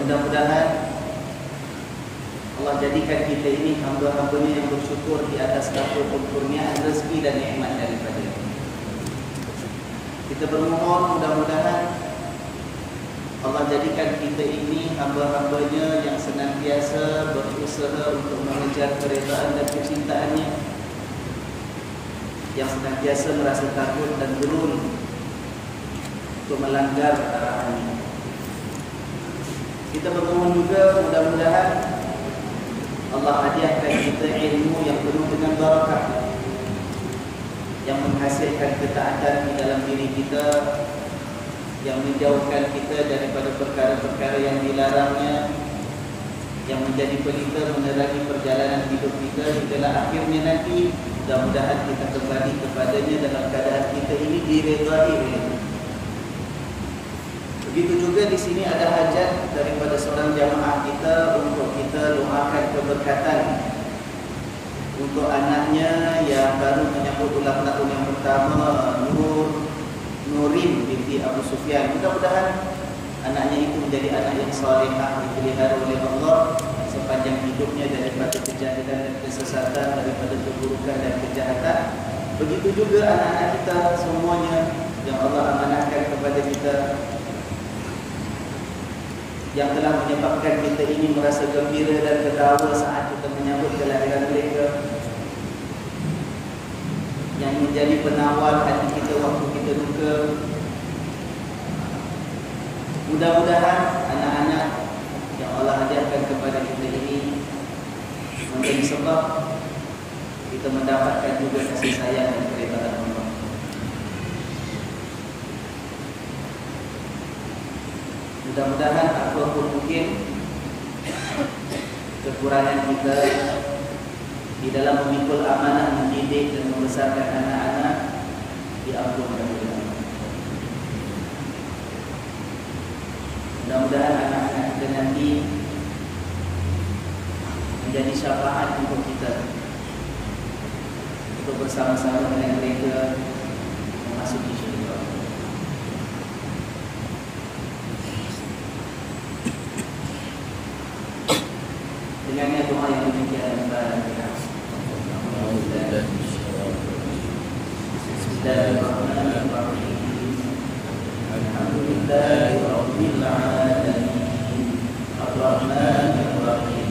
mudah-mudahan Allah jadikan kita ini hamba-hambanya yang bersyukur di atas kabul kurniaan rezeki dan nikmat daripada kita bermohon mudah-mudahan Allah jadikan kita ini hamba-hambanya yang senantiasa berusaha untuk mengejar keredaan dan kecintaannya, yang senantiasa merasa takut dan gerun untuk melanggar arahannya. Kita bermohon juga mudah-mudahan Allah hadiahkan kita ilmu yang penuh dengan barakah, yang menghasilkan ketaatan di dalam diri kita, yang menjauhkan kita daripada perkara-perkara yang dilarangnya, yang menjadi pelita menerangi perjalanan hidup kita hinggalah akhirnya nanti mudah-mudahan kita kembali kepadanya dalam keadaan kita ini diredai olehnya. Begitu juga di sini ada hajat daripada seorang jamaah kita untuk kita doakan keberkatan untuk anaknya yang baru menyambut ulang tahun yang pertama, Nurin binti Abu Sufyan. Mudah-mudahan anaknya itu menjadi anak yang salihah, dipelihara oleh Allah sepanjang hidupnya daripada kejahilan dan kesesatan, daripada keburukan dan kejahatan. Begitu juga anak-anak kita semuanya yang Allah amanahkan kepada kita, yang telah menyebabkan kita ini merasa gembira dan ketawa saat kita menyambut kelahiran mereka, yang menjadi penawar hati kita waktu kita duka. Mudah-mudahan anak-anak yang Allah hadiahkan kepada kita ini menjadi sebab kita mendapatkan juga kasih sayang dan keridaan Allah. Mudah-mudahan apapun mungkin kekurangan kita di dalam memikul amanah mendidik dan membesarkan anak-anak diampuni oleh Allah. Mudah-mudahan anak-anak kita nanti menjadi syafaat untuk kita, untuk bersama-sama dengan mereka memasuki syurga. Dengannya doa yang demikian Al-Fatihah. Bismillahirrahmanirrahim. Alhamdulillahi rabbil alamin. Ar-Rahmanir Rahim.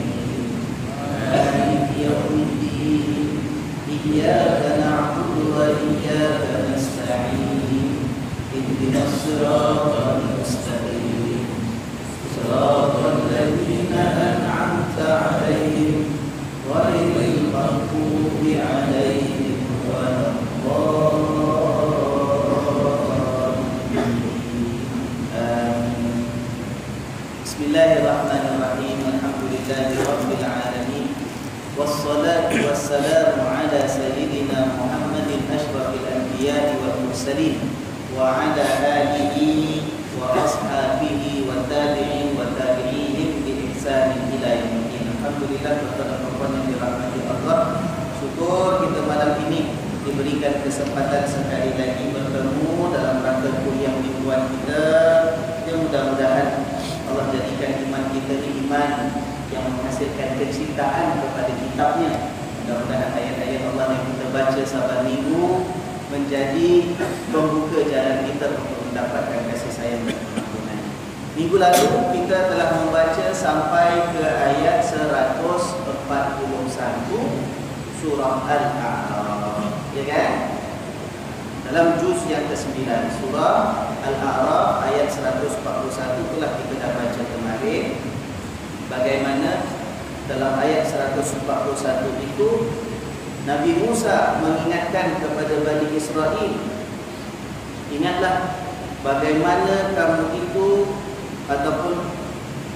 Maliki yaumiddin. Iyyaka na'budu wa iyyaka nasta'in. Ihdinas siratal mustaqim. Siratal ladzina an'amta 'alaihim ghairil maghdubi 'alaihim Bismillahirrahmanirrahim. Alhamdulillahi rabbil alamin. Wassalatu wassalamu ala sayyidina Muhammadin asyrafil anbiya'i wal mursalin wa ala alihi wa ashabihi wa tabi'in wa tabi'ihim bi ihsanin ila yaumil. Alhamdulillah, tuan-tuan yang dirahmati Allah, syukur kita malam ini diberikan kesempatan sekali lagi bertemu dalam rangka kuliah mingguan kita. Yang mudah-mudahan Allah jadikan iman kita ini iman yang menghasilkan kecintaan kepada kitabnya. Mudah-mudahan ayat-ayat Allah yang kita baca sahabat minggu menjadi pembuka jalan kita untuk mendapatkan kasih sayang dan pengampunan. Minggu lalu kita telah membaca sampai ke ayat 141 surah Al-A'raf, ya kan? Dalam juz yang ke-9 surah Al-A'raf ayat 141 telah kita dah baca kemarin. Bagaimana dalam ayat 141 itu Nabi Musa mengingatkan kepada Bani Israel, ingatlah bagaimana kamu itu, ataupun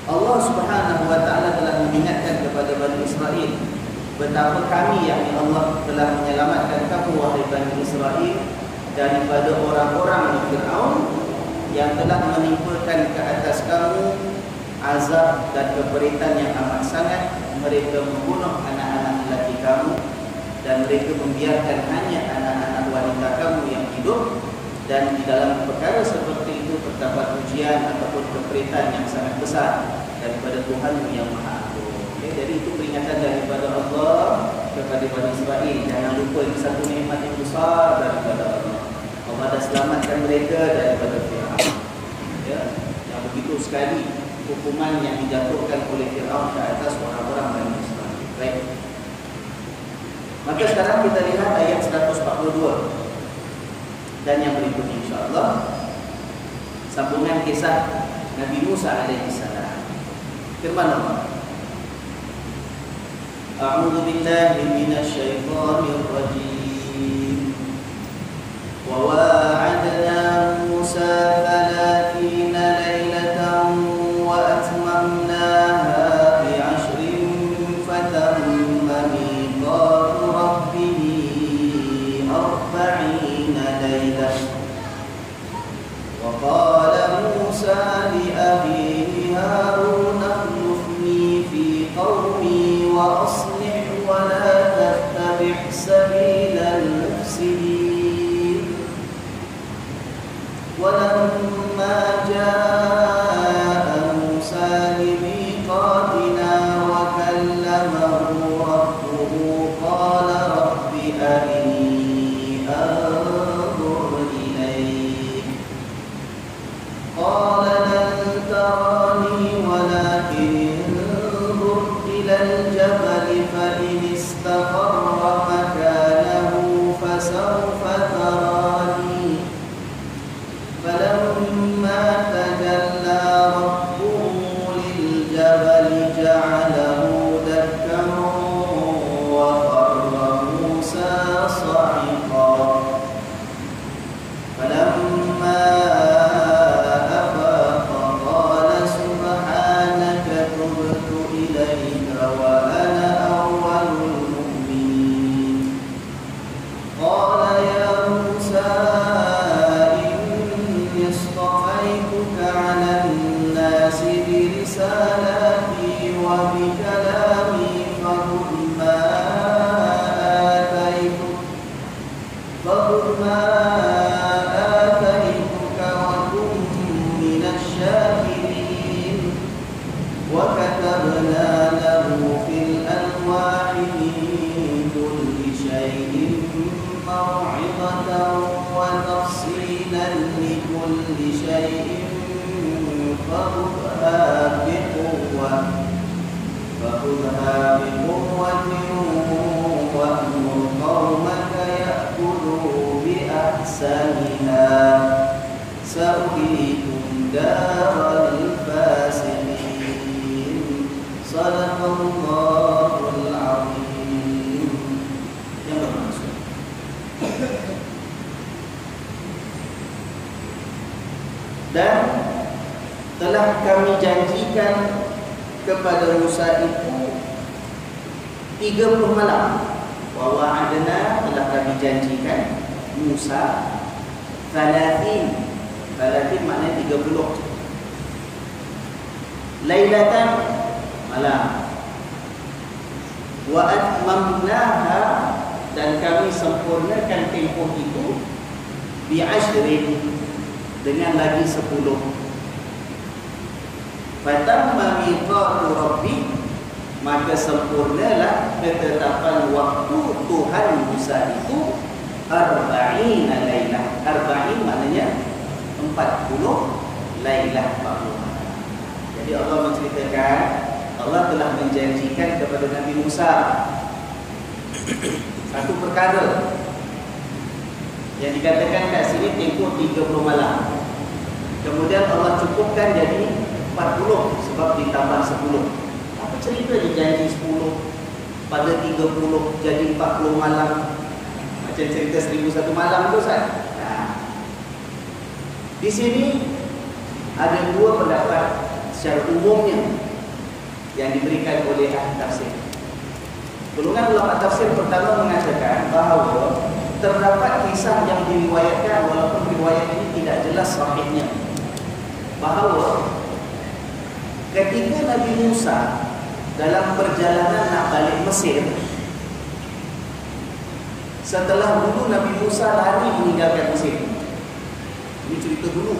Allah Subhanahu wa taala telah mengingatkan kepada Bani Israel betapa kami, yakni Allah, telah menyelamatkan kamu wahai Bani Israel daripada orang-orang Fir'aun yang telah menimpakan ke atas kamu azab dan keberitan yang amat sangat. Mereka membunuh anak-anak lelaki kamu dan mereka membiarkan hanya anak-anak wanita kamu yang hidup. Dan di dalam perkara seperti itu terdapat ujian ataupun keberitan yang sangat besar. Dan kepada Tuhanmu yang Maha Agung. Okay, jadi itu peringatan daripada Allah kepada Bani Israel. Jangan lupa ini satu nikmat yang besar daripada Allah. Allah dah selamatkan mereka daripada Fir'aun. Ya, yang begitu sekali hukuman yang dijatuhkan oleh Fir'aun ke atas orang-orang Bani Israel. Baik. Maka sekarang kita lihat ayat 142 dan yang berikutnya insya-Allah sambungan kisah Nabi Musa alaihi salam. Firman Allah, A'udzu billahi minasyaitonir rajim. Wa wa'adna Musa 30 lailatan wa atmamnaha bi 'ashrin fatamma miqatu rabbih 40 lailatan. Wa qala Musa li abihi Harun akhlifni fi qaumi wa aslih wa la tattabi' sabilal mufsidin. Walamma jaa'a Musa limiqatina wa kallamahu rabbuhu qala rabbi arini anzur ilayk. Qala lan tarani walakin انظر إلى الجبل فإن استقر مكانه فسوف تراني. فلما تجلى ربه للجبل جعله دكا وخر موسى صعقا. فلما أفاق قال سبحانك تبت إليك وأنا أول المؤمنين. قال يا موسى اصطفيتك على الناس برسالاتي وبكلامي فخذ ما آتيتك وكن من الشاكرين. وكتبنا له في الألواح من كل شيء موعظة وتفصيلا لكل شيء فخذها بقوة وأمر قومك يأخذوا بأحسنها سأريكم دار الفاسقين. صدق الله العظيم. Yang bermaksud dan telah kami janjikan kepada Musa itu 30 malam. Wa wa'adna, telah kami janjikan Musa 30 maknanya 30. Lailatan, malam. Wa atmamnaha, dan kami sempurnakan tempoh itu bi 'ashrin, dengan lagi 10. Fatamma miqatu rabbi, maka sempurnalah ketetapan waktu Tuhan Musa itu 40 lailah. 40 maknanya 40 lailah, 40 malam. Jadi Allah menceritakan, Allah telah menjanjikan kepada Nabi Musa satu perkara yang dikatakan kat sini tempoh 30 malam. Kemudian Allah cukupkan jadi 40 sebab ditambah 10. Apa cerita dia janji 10 pada 30 jadi 40 malam? Macam cerita 1001 malam tu Ustaz. Di sini ada dua pendapat secara umumnya yang diberikan oleh ahli tafsir. Golongan ulama tafsir pertama mengatakan bahawa terdapat kisah yang diriwayatkan, walaupun riwayat ini tidak jelas sahihnya, bahawa ketika Nabi Musa dalam perjalanan nak balik Mesir, setelah dulu Nabi Musa lari meninggalkan Mesir. Ini cerita dulu.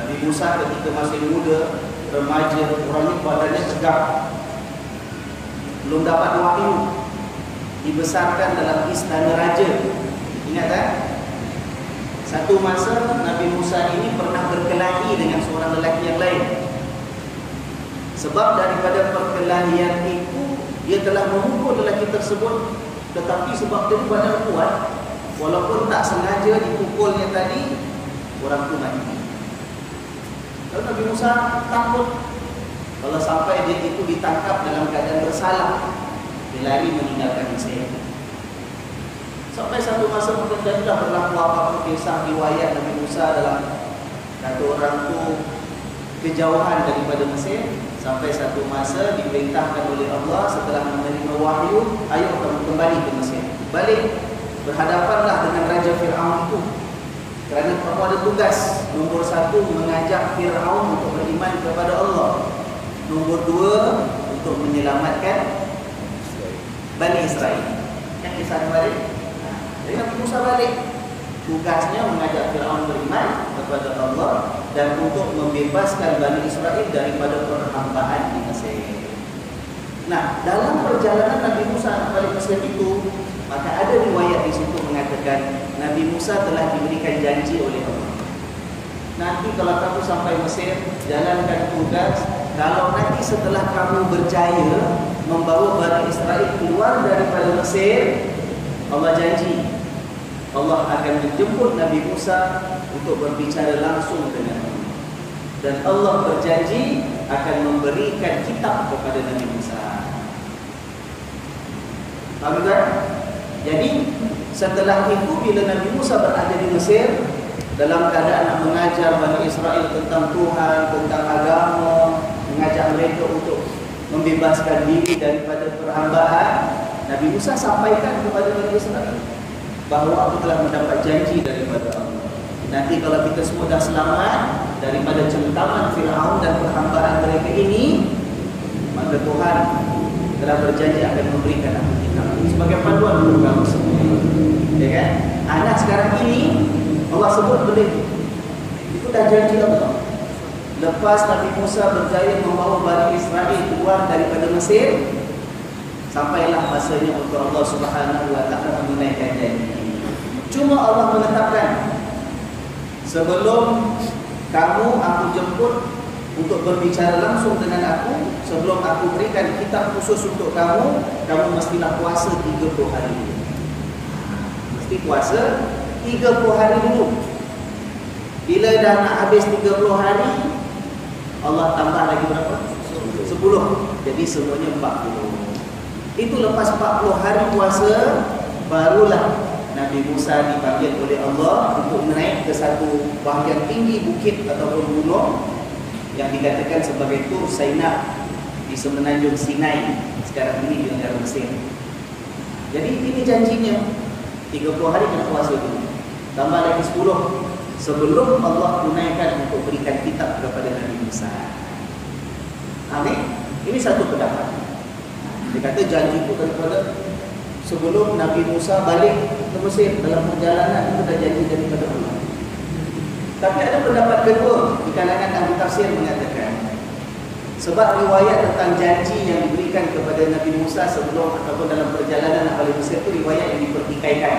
Nabi Musa ketika masih muda remaja, orang ni badannya tegak, belum dapat wahyu, dibesarkan dalam istana raja. Ingat tak? Satu masa Nabi Musa ini pernah berkelahi dengan seorang lelaki yang lain. Sebab daripada perkelahian itu dia telah memukul lelaki tersebut, tetapi sebab dia badan kuat, walaupun tak sengaja dipukulnya tadi, orang tu mati. Lalu Nabi Musa takut kalau sampai dia itu ditangkap dalam keadaan bersalah, dia lari meninggalkan Mesir. Sampai satu masa terjadilah berlaku apa-apa kisah riwayat Nabi Musa dalam kata orang tu kejauhan daripada Mesir. Sampai satu masa diperintahkan oleh Allah setelah menerima wahyu, ayo kamu kembali ke Mesir. Balik, berhadapanlah dengan Raja Fir'aun itu. Kerana kamu ada tugas. Nombor satu, mengajak Fir'aun untuk beriman kepada Allah. Nombor dua, untuk menyelamatkan Bani Israel. Kan kisah balik? Jadi Nabi Musa balik. Tugasnya mengajak Fir'aun beriman kepada Allah dan untuk membebaskan Bani Israel daripada perhambaan di Mesir. Nah, dalam perjalanan Nabi Musa balik Mesir itu, maka ada riwayat di situ mengatakan Nabi Musa telah diberikan janji oleh Allah. Nanti kalau kamu sampai Mesir, jalankan tugas. Kalau nanti setelah kamu berjaya membawa Bani Israel keluar daripada Mesir, Allah janji Allah akan menjemput Nabi Musa untuk berbicara langsung dengan Allah. Dan Allah berjanji akan memberikan kitab kepada Nabi Musa. Faham tak? Jadi setelah itu bila Nabi Musa berada di Mesir dalam keadaan nak mengajar Bani Israel tentang Tuhan, tentang agama, mengajak mereka untuk membebaskan diri daripada perhambaan, Nabi Musa sampaikan kepada Bani Israel bahawa aku telah mendapat janji daripada Allah. Nanti kalau kita semua dah selamat daripada cengkaman Fir'aun dan perhambaan mereka ini, maka Tuhan telah berjanji akan memberikan aku kitab sebagai panduan untuk kamu semua. Ya kan? Anak sekarang ini Allah sebut benda itu dah janji Allah. Lepas Nabi Musa berjaya membawa Bani Israel keluar daripada Mesir, sampailah masanya untuk Allah Subhanahu wa taala menunaikan janji. Cuma Allah menetapkan, sebelum kamu aku jemput untuk berbicara langsung dengan aku, sebelum aku berikan kitab khusus untuk kamu, kamu mestilah puasa 30 hari. Mesti puasa 30 hari dulu. Bila dah nak habis 30 hari, Allah tambah lagi berapa? 10. Jadi semuanya 40. Itu lepas 40 hari puasa, barulah Nabi Musa dipanggil oleh Allah untuk naik ke satu bahagian tinggi bukit ataupun gunung yang dikatakan sebagai Tur Saina di semenanjung Sinai sekarang ini di negara Mesir. Jadi ini janjinya 30 hari kena puasa dulu, tambah lagi 10 sebelum Allah tunaikan untuk berikan kitab kepada Nabi Musa. Amin. Ini satu pendapat. Dia kata janji itu daripada sebelum Nabi Musa balik ke Mesir, dalam perjalanan itu dah janji daripada Allah. Tapi ada pendapat kedua di kalangan ahli tafsir mengatakan, sebab riwayat tentang janji yang diberikan kepada Nabi Musa sebelum ataupun dalam perjalanan nak balik Mesir itu riwayat yang dipertikaikan.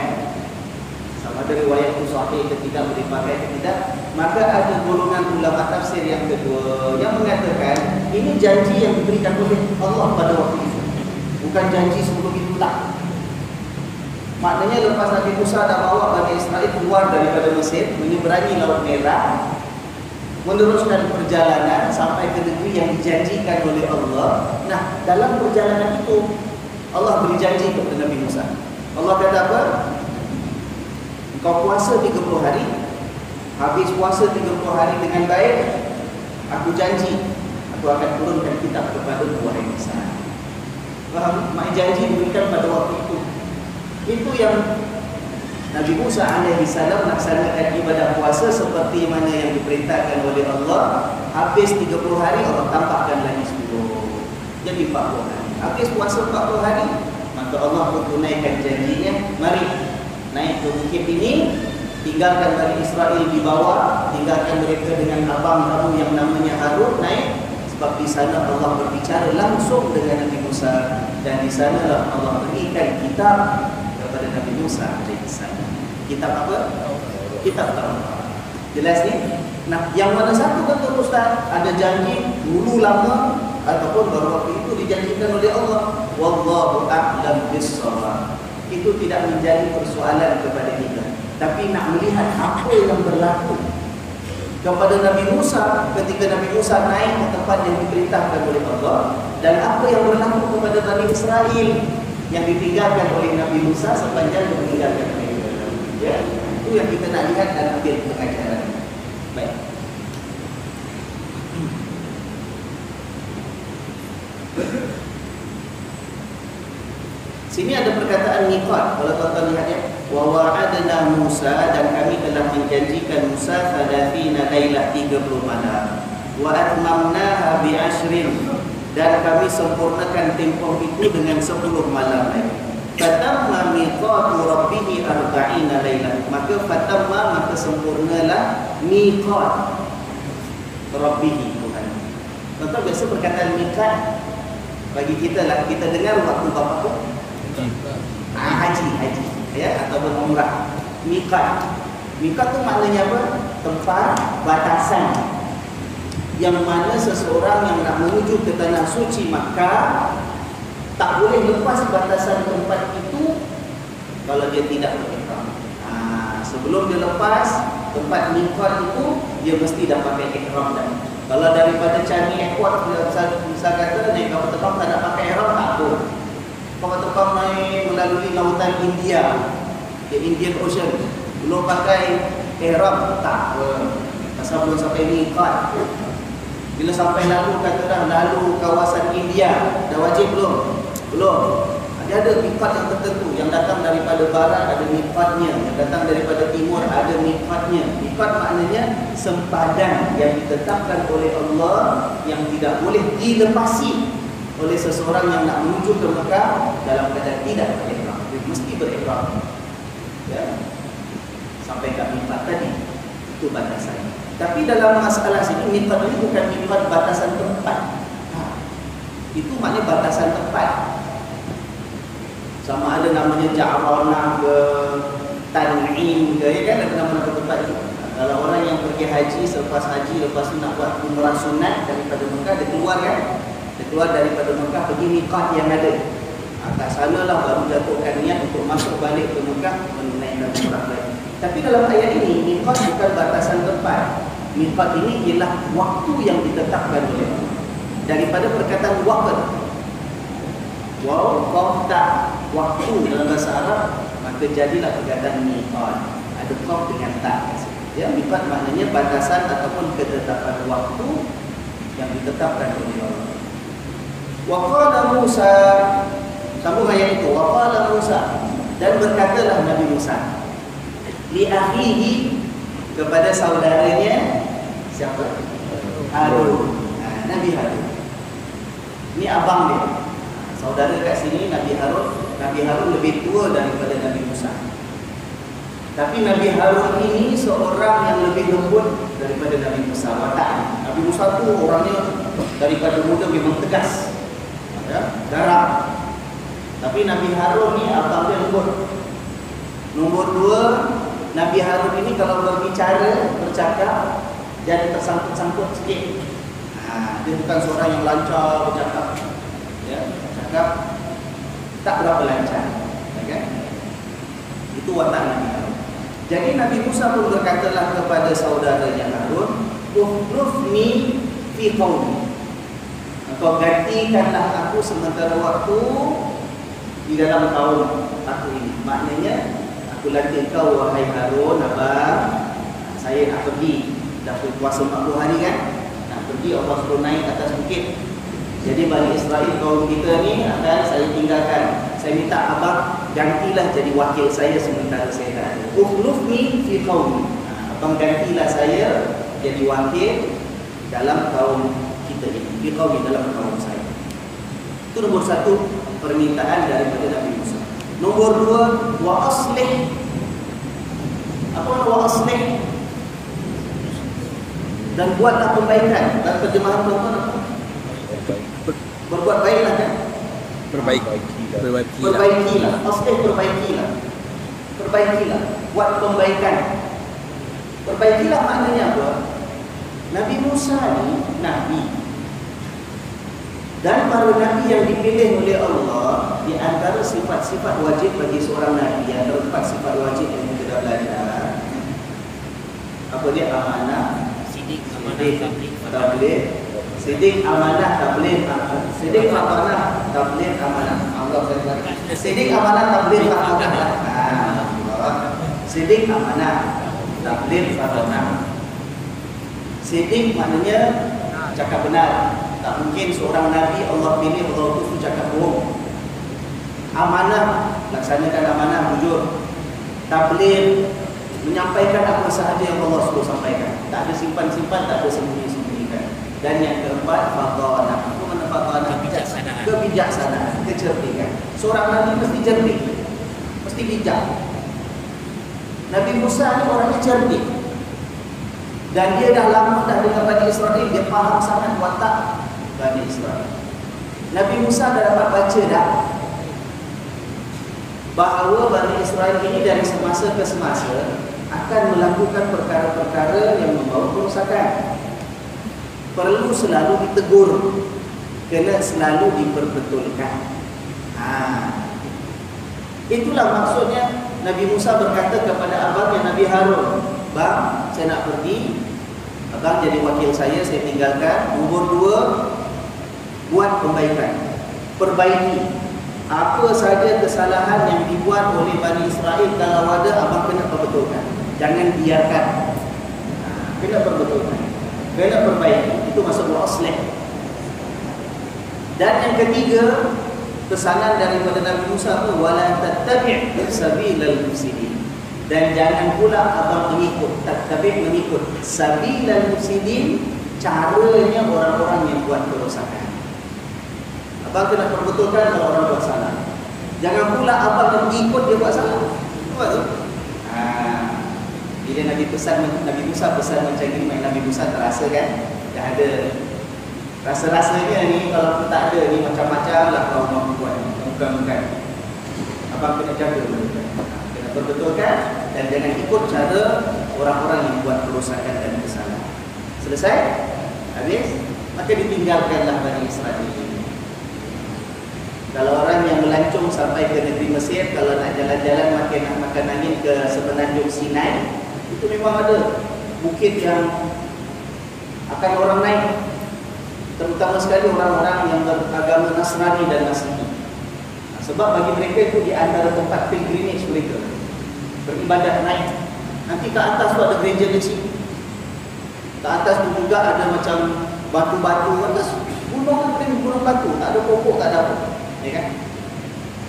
Sama ada riwayat itu sahih ketika boleh pakai atau tidak. Maka ada golongan ulama tafsir yang kedua yang mengatakan ini janji yang diberikan oleh Allah pada waktu itu, bukan janji sebelum itu tak. Maknanya lepas Nabi Musa dah bawa Bani Israel keluar daripada Mesir, menyeberangi Laut Merah, meneruskan perjalanan sampai ke negeri yang dijanjikan oleh Allah. Nah, dalam perjalanan itu Allah beri janji kepada Nabi Musa. Allah kata apa? Kau puasa 30 hari. Habis puasa 30 hari dengan baik, aku janji aku akan turunkan kitab kepada wahai Musa. Faham? Mak janji diberikan pada waktu itu. Itu yang Nabi Musa alaihi salam laksanakan ibadah puasa seperti mana yang diperintahkan oleh Allah. Habis 30 hari Allah tambahkan lagi 10. Jadi 40 hari. Habis puasa 40 hari, maka Allah menunaikan janjinya. Mari naik ke bukit ini, tinggalkan Bani Israel di bawah, tinggalkan mereka dengan abang kamu yang namanya Harun, naik Sebab di sana Allah berbicara langsung dengan Nabi Musa, dan di sana Allah berikan kitab kepada Nabi Musa alaihissalam. Kitab apa? Kitab Taurat. Jelas ni? Nah, yang mana satu kata Ustaz, ada janji dulu lama ataupun baru waktu itu dijanjikan oleh Allah. Wallahu a'lam bis-shawab. Itu tidak menjadi persoalan kepada kita, tapi nak melihat apa yang berlaku kepada Nabi Musa ketika Nabi Musa naik ke tempat yang diperintahkan oleh Allah, dan apa yang berlaku kepada Bani Israel yang ditinggalkan oleh Nabi Musa sepanjang meninggalkan mereka. Ya, itu yang kita nak lihat dan ambil pengajaran. Baik. Sini ada perkataan miqat. Kalau tuan-tuan lihat ya, wa wa'adna Musa, dan kami telah menjanjikan Musa 30 lailah 30 malam. Wa atmamnaha bi 'ashrin, dan kami sempurnakan tempoh itu dengan 10 malam lagi. Fatamma miqatu rabbih 40 lailah, maka fatamma, maka sempurnalah miqat rabbih Tuhan. Tuan-tuan biasa perkataan miqat bagi kita lah, kita dengar waktu apa tu? Haji ya, ataupun umrah. Miqat tu maknanya apa? Tempat batasan yang mana seseorang yang nak menuju ke tanah suci Makkah tak boleh lepas batasan tempat itu kalau dia tidak berihram. Sebelum dia lepas tempat miqat itu, dia mesti dah pakai ihram dah. Kalau daripada Changi Airport bisa kata naik kapal terbang tak nak pakai ihram, tak apa. Kapal terbang naik melalui lautan India, the Indian Ocean, belum pakai ihram, tak apa. Pasal belum sampai miqat. Bila sampai lalu, kata dah lalu kawasan India, dah wajib belum? Belum. Ada miqat yang tertentu, yang datang daripada barat ada miqatnya, yang datang daripada timur ada miqatnya. Miqat maknanya sempadan yang ditetapkan oleh Allah yang tidak boleh dilepasi oleh seseorang yang nak menuju ke Mekah dalam keadaan tidak berihram. Dia mesti berihram. Ya. Sampai ke miqat tadi, itu batasan. Tapi dalam masalah sini, miqat ini bukan miqat batasan tempat. Itu maknanya batasan tempat. Sama ada namanya Ja'ranah ke Tan'im ke, ya kan, ada nama-nama tempat itu. Kalau orang yang pergi haji, selepas haji, lepas tu nak buat umrah sunat daripada Mekah, dia keluar kan? Dia keluar daripada Mekah pergi miqat yang ada. Kat sana lah baru jatuhkan niat untuk masuk balik ke Mekah menunaikan umrah lagi. Tapi dalam ayat ini, miqat bukan batasan tempat. Miqat ini ialah waktu yang ditetapkan oleh Allah. Daripada perkataan waqt, waw, qaf, ta, waktu dalam bahasa Arab, maka jadilah perkataan miqat. Ada qaf dengan ta. Ya, miqat maknanya batasan ataupun ketetapan waktu yang ditetapkan oleh Allah. Wa qala Musa, sambung ayat itu, wa qala Musa, dan berkatalah Nabi Musa li akhihi, kepada saudaranya, siapa? Harun. Nabi Harun. Ini abang dia. Saudara kat sini Nabi Harun. Nabi Harun lebih tua daripada Nabi Musa. Tapi Nabi Harun ini seorang yang lebih lembut daripada Nabi Musa watak. Nabi Musa tu orangnya daripada muda memang tegas, ya, garang. Tapi Nabi Harun ni abang dia lembut. Nombor 2, Nabi Harun ini kalau bercakap jadi tersangkut-sangkut sikit. Dia bukan seorang yang lancar bercakap, ya, cakap tak berapa lancar, ya kan? Itu watak Nabi Harun. Jadi Nabi Musa pun berkatalah kepada saudaranya Harun, "Ukhlifni fi qaumi." Engkau gantikanlah aku sementara waktu di dalam kaum aku ini. Maknanya, aku lantik kau wahai Harun, abang, saya nak pergi. Dah puasa 40 hari kan? Pergi, Allah suruh naik atas bukit. Jadi Bani Israel kaum kita ni akan saya tinggalkan. Saya minta abang gantilah jadi wakil saya sementara saya tak ada. Ukhlifni fi qaumi. Abang gantilah saya jadi wakil dalam kaum kita ini. Fi qaumi, dalam kaum saya. Itu nombor 1 permintaan daripada Nabi Musa. Nombor 2, wa aslih. Apa makna wa aslih? Dan buatlah perbaikan. Dan terjemahan tuan-tuan apa? Berbuat baiklah kan? Perbaikilah. Maksudnya perbaikilah. Perbaikilah. Buat pembaikan. Perbaikilah maknanya apa? Nabi Musa ni Nabi. Dan para Nabi yang dipilih oleh Allah, di antara sifat-sifat wajib bagi seorang Nabi, ada 4 sifat wajib yang kita dah belajar. Apa dia? Amanah, sidik, tabligh, sidik, amanah, tabligh, sidik, amanah, tabligh, amanah. Allah saya sidik, amanah, tabligh, amanah. Sidik, amanah, tabligh, amanah. Sidik maknanya cakap benar. Tak mungkin seorang Nabi Allah pilih Allah utus cakap bohong. Amanah, laksanakan amanah, jujur. Tabligh, menyampaikan apa sahaja yang Allah suruh sampaikan. Tak ada simpan-simpan, tak ada sembunyi-sembunyikan. Dan yang keempat, fatanah. Apa makna fatanah? Kebijaksanaan, kecerdikan. Seorang Nabi mesti cerdik, mesti bijak. Nabi Musa ni orangnya cerdik. Dan dia dah lama dah dengan Bani Israel, dia faham sangat watak Bani Israel. Nabi Musa dah dapat baca dah bahawa Bani Israel ini dari semasa ke semasa akan melakukan perkara-perkara yang membawa kerosakan. Perlu selalu ditegur, kena selalu diperbetulkan. Itulah maksudnya Nabi Musa berkata kepada abangnya Nabi Harun, "Bang, saya nak pergi. Abang jadi wakil saya tinggalkan. Nomor 2, buat pembaikan. Perbaiki apa saja kesalahan yang dibuat oleh Bani Israel. Kalau ada, abang kena perbetulkan. Jangan biarkan. Kena perbetulkan, kena perbaiki. Itu maksud aslih." Dan yang ketiga, pesanan daripada Nabi Musa itu, wala tattabi' sabilal mufsidin. Dan jangan pula abang mengikut sabilal mufsidin, caranya orang-orang yang buat kerosakan. Abang kena perbetulkan kalau orang buat salah. Jangan pula abang mengikut dia buat salah. Apa tu? Bila Nabi Musa pesan macam ni, Nabi Musa terasa kan? Dah ada rasa-rasanya ni. Kalau tak ada ni, macam-macam lah kau mahu buat. Bukan-bukan. Abang kena jaga mereka. Berbetulkan dan jangan ikut cara orang-orang yang buat kerosakan dan kesalahan. Selesai? Habis? Maka ditinggalkanlah Bani Israel ini. Kalau orang yang melancong sampai ke negeri Mesir, kalau nak jalan-jalan makan angin ke semenanjung Sinai, itu memang ada bukit yang akan orang naik, terutama sekali orang-orang yang beragama Nasrani dan Nasrani. Sebab bagi mereka itu di antara tempat pilgrimage mereka, beribadah naik. Nanti ke atas tu ada gereja kecil. Ke atas tu juga ada macam batu-batu. Atas gunung batu, tak ada pokok, tak ada apa. Ya kan?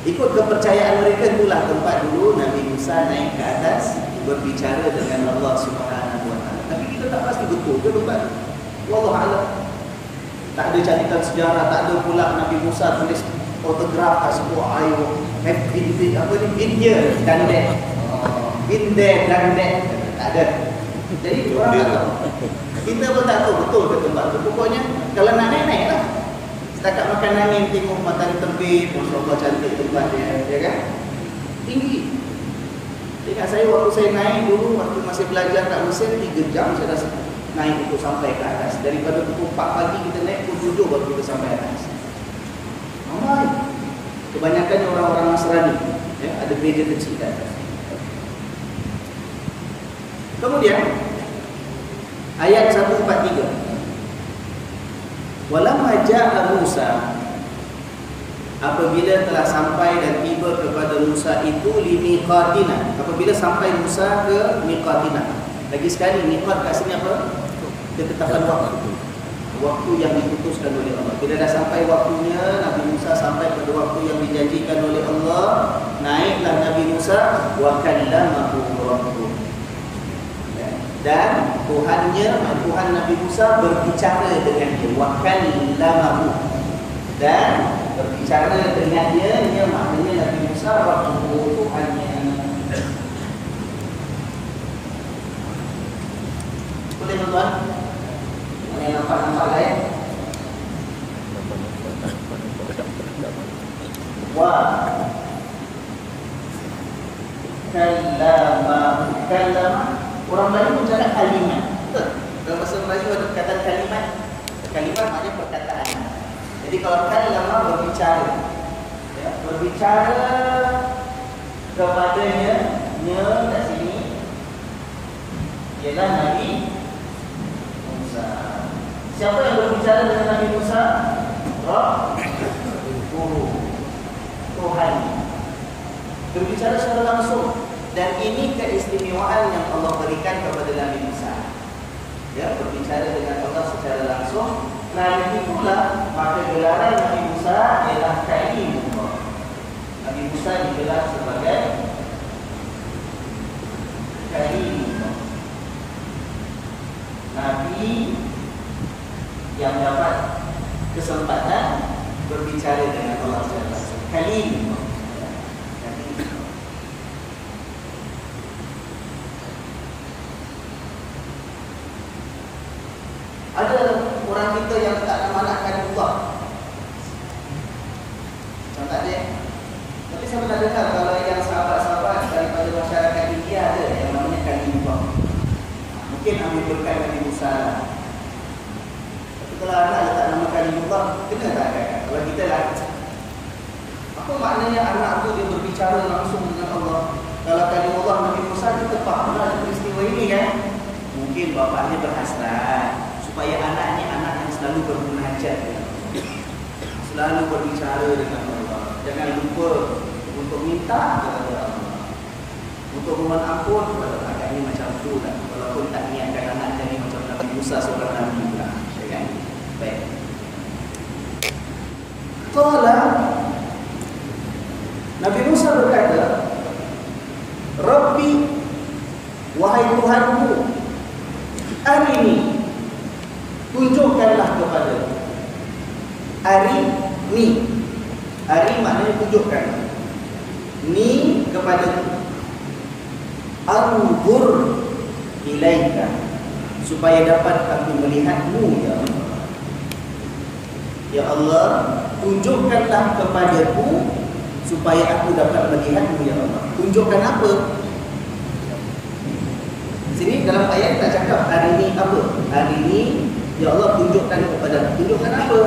Ikut kepercayaan mereka, itulah tempat dulu Nabi Musa naik ke atas berbicara dengan Allah Subhanahu wa taala. Tapi kita tak pasti betul ke tempat. Wallahu a'lam. Tak ada catatan sejarah, tak ada pula Nabi Musa tulis fotograf kat sebuah air. India dan that. India dan that. Tak ada. Jadi orang tak tahu. Kita pun tak tahu betul ke tempat tu. Pokoknya kalau nak naik lah. Setakat makan angin, tengok matahari terbit, Masya Allah cantik tempat dia, ya kan? Tinggi. Ingat saya waktu saya naik dulu, waktu masih belajar kat Mesir, 3 jam saya dah naik untuk sampai ke atas. Daripada pukul 4 pagi kita naik, pukul 7 baru kita sampai atas. Ramai. Kebanyakan orang-orang Nasrani, ya, ada gereja kecil kat atas. Kemudian ayat 143. Walamma ja'a Musa, apabila telah sampai dan tiba kepada Musa itu limiqatina, apabila sampai Musa ke miqatina. Lagi sekali miqat kat sini apa? Ketetapan waktu. Waktu yang diputuskan oleh Allah. Bila dah sampai waktunya, Nabi Musa sampai pada waktu yang dijanjikan oleh Allah, naiklah Nabi Musa wa kallamahu rabbuh. Dan Tuhan Nabi Musa berbicara dengan dia, wa kallamahu. Dan berbicara dengan dia maknanya Nabi Musa rabbuh, Tuhannya. Boleh tuan? Mana yang nampak ayat? kallama. Orang Melayu pun cakap kalimat. Betul. Dalam bahasa Melayu ada perkataan kalimat. Kalimat maknanya perkataan. Jadi kalau kallama berbicara, ya, berbicara kepadanya, kat sini ialah Nabi Musa. Siapa yang berbicara dengan Nabi Musa? Tuhan. Berbicara secara langsung. Dan ini keistimewaan yang Allah berikan kepada Nabi Musa. Ya, berbicara dengan Allah secara langsung. Nah, itulah maka gelaran Nabi Musa ialah Kalimullah. Nabi Musa digelar sebagai Kalimullah, Nabi yang dapat kesempatan berbicara dengan Allah secara langsung. Kalimullah. Ada orang kita yang tak amanahkan Allah. Contoh dia. Tapi saya pernah dengar kalau yang sahabat-sahabat daripada masyarakat India ada yang namanya Kalimullah. Mungkin ambil berkat Nabi Musa. Tapi kalau anak letak nama Kalimullah, kena tak kakak? Kalau kita lah, apa maknanya anak tu dia berbicara langsung dengan Allah? Kalau Kalimullah Nabi Musa, kita fahamlah peristiwa ini kan? Mungkin bapaknya berhasrat supaya anaknya anak yang selalu bermunajat, selalu berbicara dengan Allah. Jangan lupa untuk minta kepada Allah, untuk mohon ampun kepada agaknya macam tu lah. Walaupun tak niatkan anak jadi macam Nabi Musa seorang Nabi pula, ya kan? Baik. Qala, Nabi Musa berkata, Rabbi, wahai Tuhanku, arini, tunjukkanlah kepada. Arini, ari maknanya tunjukkan. Ni kepada anzur ilaika, supaya dapat aku melihatmu ya Allah. Ya Allah, tunjukkanlah kepadaku supaya aku dapat melihatmu ya Allah. Tunjukkan apa? Sini dalam ayat tak cakap hari ini apa. Hari ini ya Allah tunjukkan kepada. Tunjukkan apa?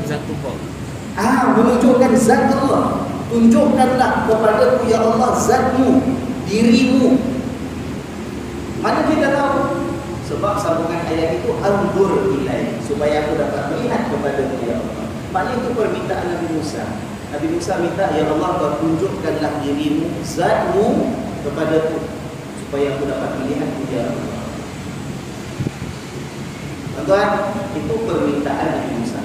Zat Allah. Menunjukkan zat Allah. Tunjukkanlah kepadaku ya Allah zatmu, dirimu. Mana kita tahu? Sebab sambungan ayat itu anzur ilai, supaya aku dapat melihat kepadamu ya Allah. Maknanya itu permintaan Nabi Musa. Nabi Musa minta ya Allah kau tunjukkanlah dirimu, zatmu kepadaku, supaya aku dapat melihatmu ya Allah. Tuan-tuan, itu permintaan Nabi Musa.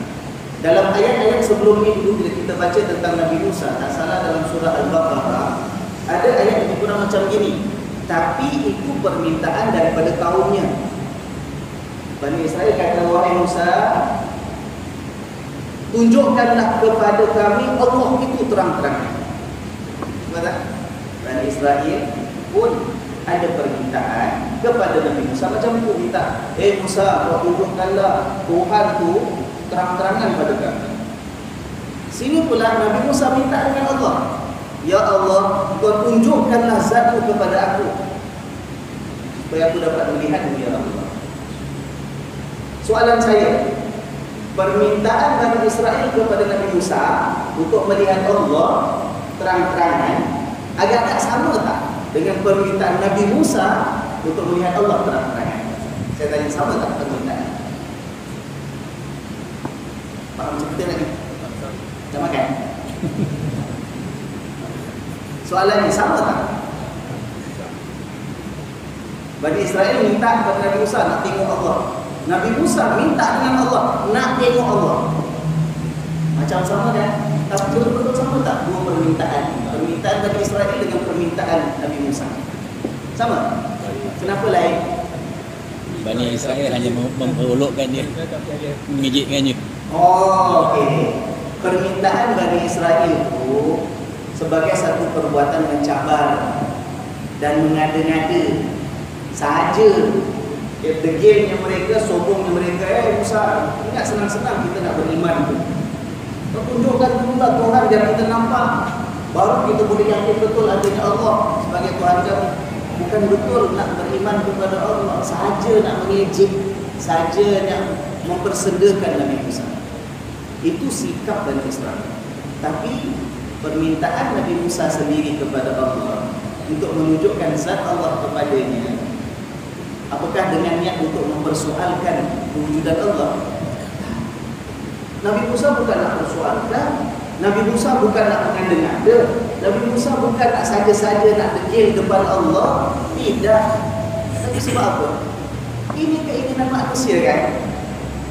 Dalam ayat-ayat sebelum ini dulu kita baca tentang Nabi Musa, tak salah dalam surah Al-Baqarah ada ayat yang kurang macam gini. Tapi itu permintaan daripada kaumnya. Bani Israel kata, wahai Musa, tunjukkanlah kepada kami Allah itu terang-terang. Betul? Bani Israel pun ada permintaan kepada Nabi Musa macam tu, minta, Musa, kau tunjukkanlah Tuhan tu terang-terangan pada kami. Sini pula Nabi Musa minta dengan Allah, ya Allah, kau tunjukkanlah zatmu kepada aku, supaya aku dapat melihatmu ya Allah. Soalan saya, permintaan Bani Israel kepada Nabi Musa untuk melihat Allah terang-terangan agak-agak sama tak dengan permintaan Nabi Musa untuk melihat Allah terang-terangan? Saya tanya, sama tak permintaan? Faham cerita lagi? Dah makan? Soalannya sama tak? Bani Israel minta kepada Nabi Musa nak tengok Allah. Nabi Musa minta dengan Allah nak tengok Allah. Macam sama kan? Tapi betul-betul sama tak dua permintaan? Permintaan Bani Israel dengan permintaan Nabi Musa sama? Kenapa lain? Bani Israel hanya memperolokkan dia, mengejekkannya. Okey. Permintaan Bani Israel itu sebagai satu perbuatan mencabar dan mengada-ngada sahaja. Degilnya mereka, sombongnya mereka, Musa, ingat senang-senang kita nak beriman tu. Tunjukkan dulu lah Tuhan biar kita nampak. baru kita boleh yakin betul adanya Allah sebagai Tuhan kami. Bukan betul nak beriman kepada Allah saja, nak mengejek saja, nak mempersendakan Nabi Musa. Itu sikap Bani Israil. Tapi permintaan Nabi Musa sendiri kepada Allah untuk menunjukkan zat Allah kepadanya, apakah dengan niat untuk mempersoalkan kewujudan Allah? Nabi Musa bukan nak persoalkan, Nabi Musa bukan nak mengada-ngada, Nabi Musa bukan nak saja-saja nak degil depan Allah. Tidak. Tapi sebab apa? Ini keinginan manusia kan?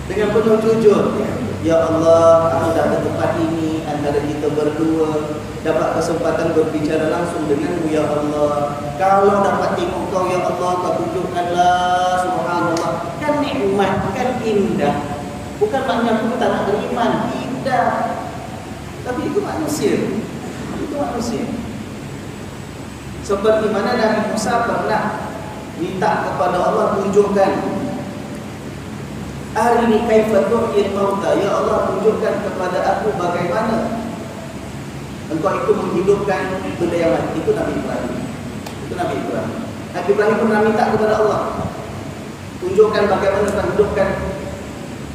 Dengan penuh jujur, ya Allah, aku dah ke tempat ini antara kita berdua, dapat kesempatan berbicara langsung denganmu ya Allah. Kalau dapat tengok kau ya Allah, kau tunjukkanlah, subhanallah. Kan nikmat, kan indah. Bukan maknanya aku tak nak beriman, tidak. Tapi itu manusia. Itu manusia. Seperti mana Nabi Musa pernah minta kepada Allah, tunjukkan arini kaifa tuhyil mauta, ya Allah, tunjukkan kepada aku bagaimana engkau itu menghidupkan benda yang mati. Itu Nabi Ibrahim. Itu Nabi Ibrahim. Nabi Ibrahim pernah minta kepada Allah, tunjukkan bagaimana engkau hidupkan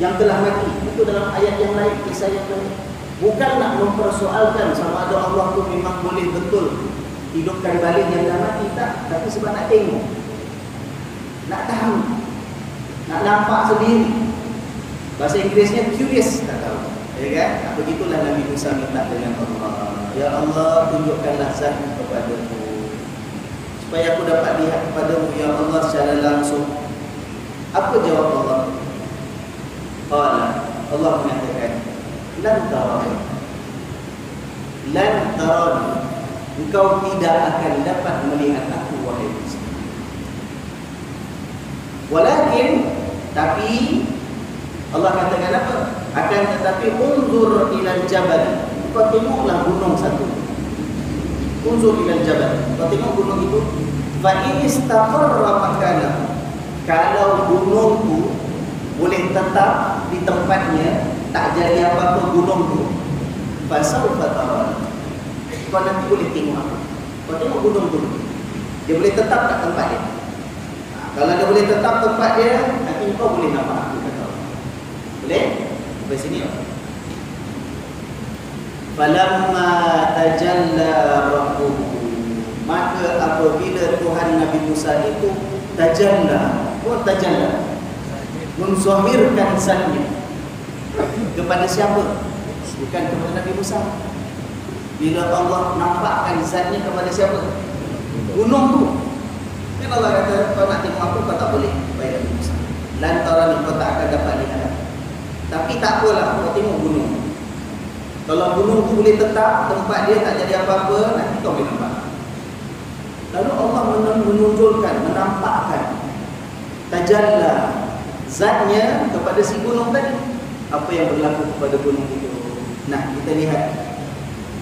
yang telah mati. Itu dalam ayat yang lain, kisah yang lain. Bukan nak mempersoalkan sama ada Allah tu memang boleh betul hidupkan balik yang dah mati, tak. Tapi sebab nak tengok, nak tahu, nak nampak sendiri. Bahasa Inggerisnya curious, tak tahu. Ya kan? Begitulah Nabi Musa minta dengan Allah. Ya Allah, tunjukkanlah zat-Mu kepadaku, supaya aku dapat lihat kepadamu ya Allah secara langsung. Apa jawab Allah? Allah mengatakan, lan tarani, lan tarani, engkau tidak akan dapat melihat aku wahai Musa. Walakin, tapi Allah katakan apa? Akan tetapi unzur ilal jabal, kau tengoklah gunung satu. Unzur ilal jabal, kau tengok gunung itu. Fa in istaqarra makanahu, kalau gunung tu boleh tetap di tempatnya, tak jadi apa-apa gunung tu, fasawfa tarani, kau nanti boleh tengok aku. Kau tengok gunung tu, dia boleh tetap kat tempat dia. Kalau dia boleh tetap tempat dia, nanti kau boleh nampak aku, kata Allah. Boleh? Sampai sini ya. Falamma tajalla rabbuhu, maka apabila Tuhan Nabi Musa itu tajalla, menzahirkan zatnya kepada siapa? Bukan kepada Nabi Musa. Bila Allah nampakkan zatnya kepada siapa? Gunung tu. Kan Allah kata, kau nak tengok aku, kau tak boleh. Baik Nabi Musa, lantaran kau tak akan dapat lihat. Tapi tak apalah, kau tengok gunung. Kalau gunung tu boleh tetap tempat dia, tak jadi apa-apa, nanti kau boleh nampak. Lalu Allah menunjukkan, menampakkan tajalla zatnya kepada si gunung tadi. Apa yang berlaku kepada gunung itu? Nah, kita lihat.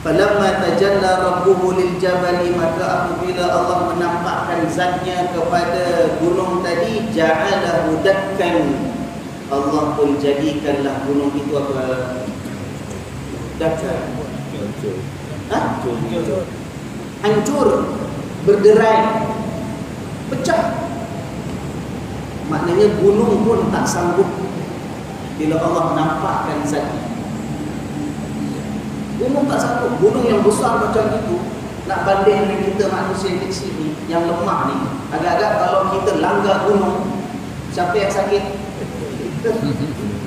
Falamma tajalla rabbuhu lil jabali, maka apabila Allah menampakkan zatnya kepada gunung tadi, ja'alahu dakkan, Allah pun jadikanlah gunung itu apa? Dakkan. Hancur, berderai, pecah. Maknanya gunung pun tak sanggup bila Allah nampakkan zatnya. Gunung tak sanggup. Gunung yang besar macam itu, nak banding dengan kita manusia kecil ni, yang lemah ni, agak-agak kalau kita langgar gunung, siapa yang sakit?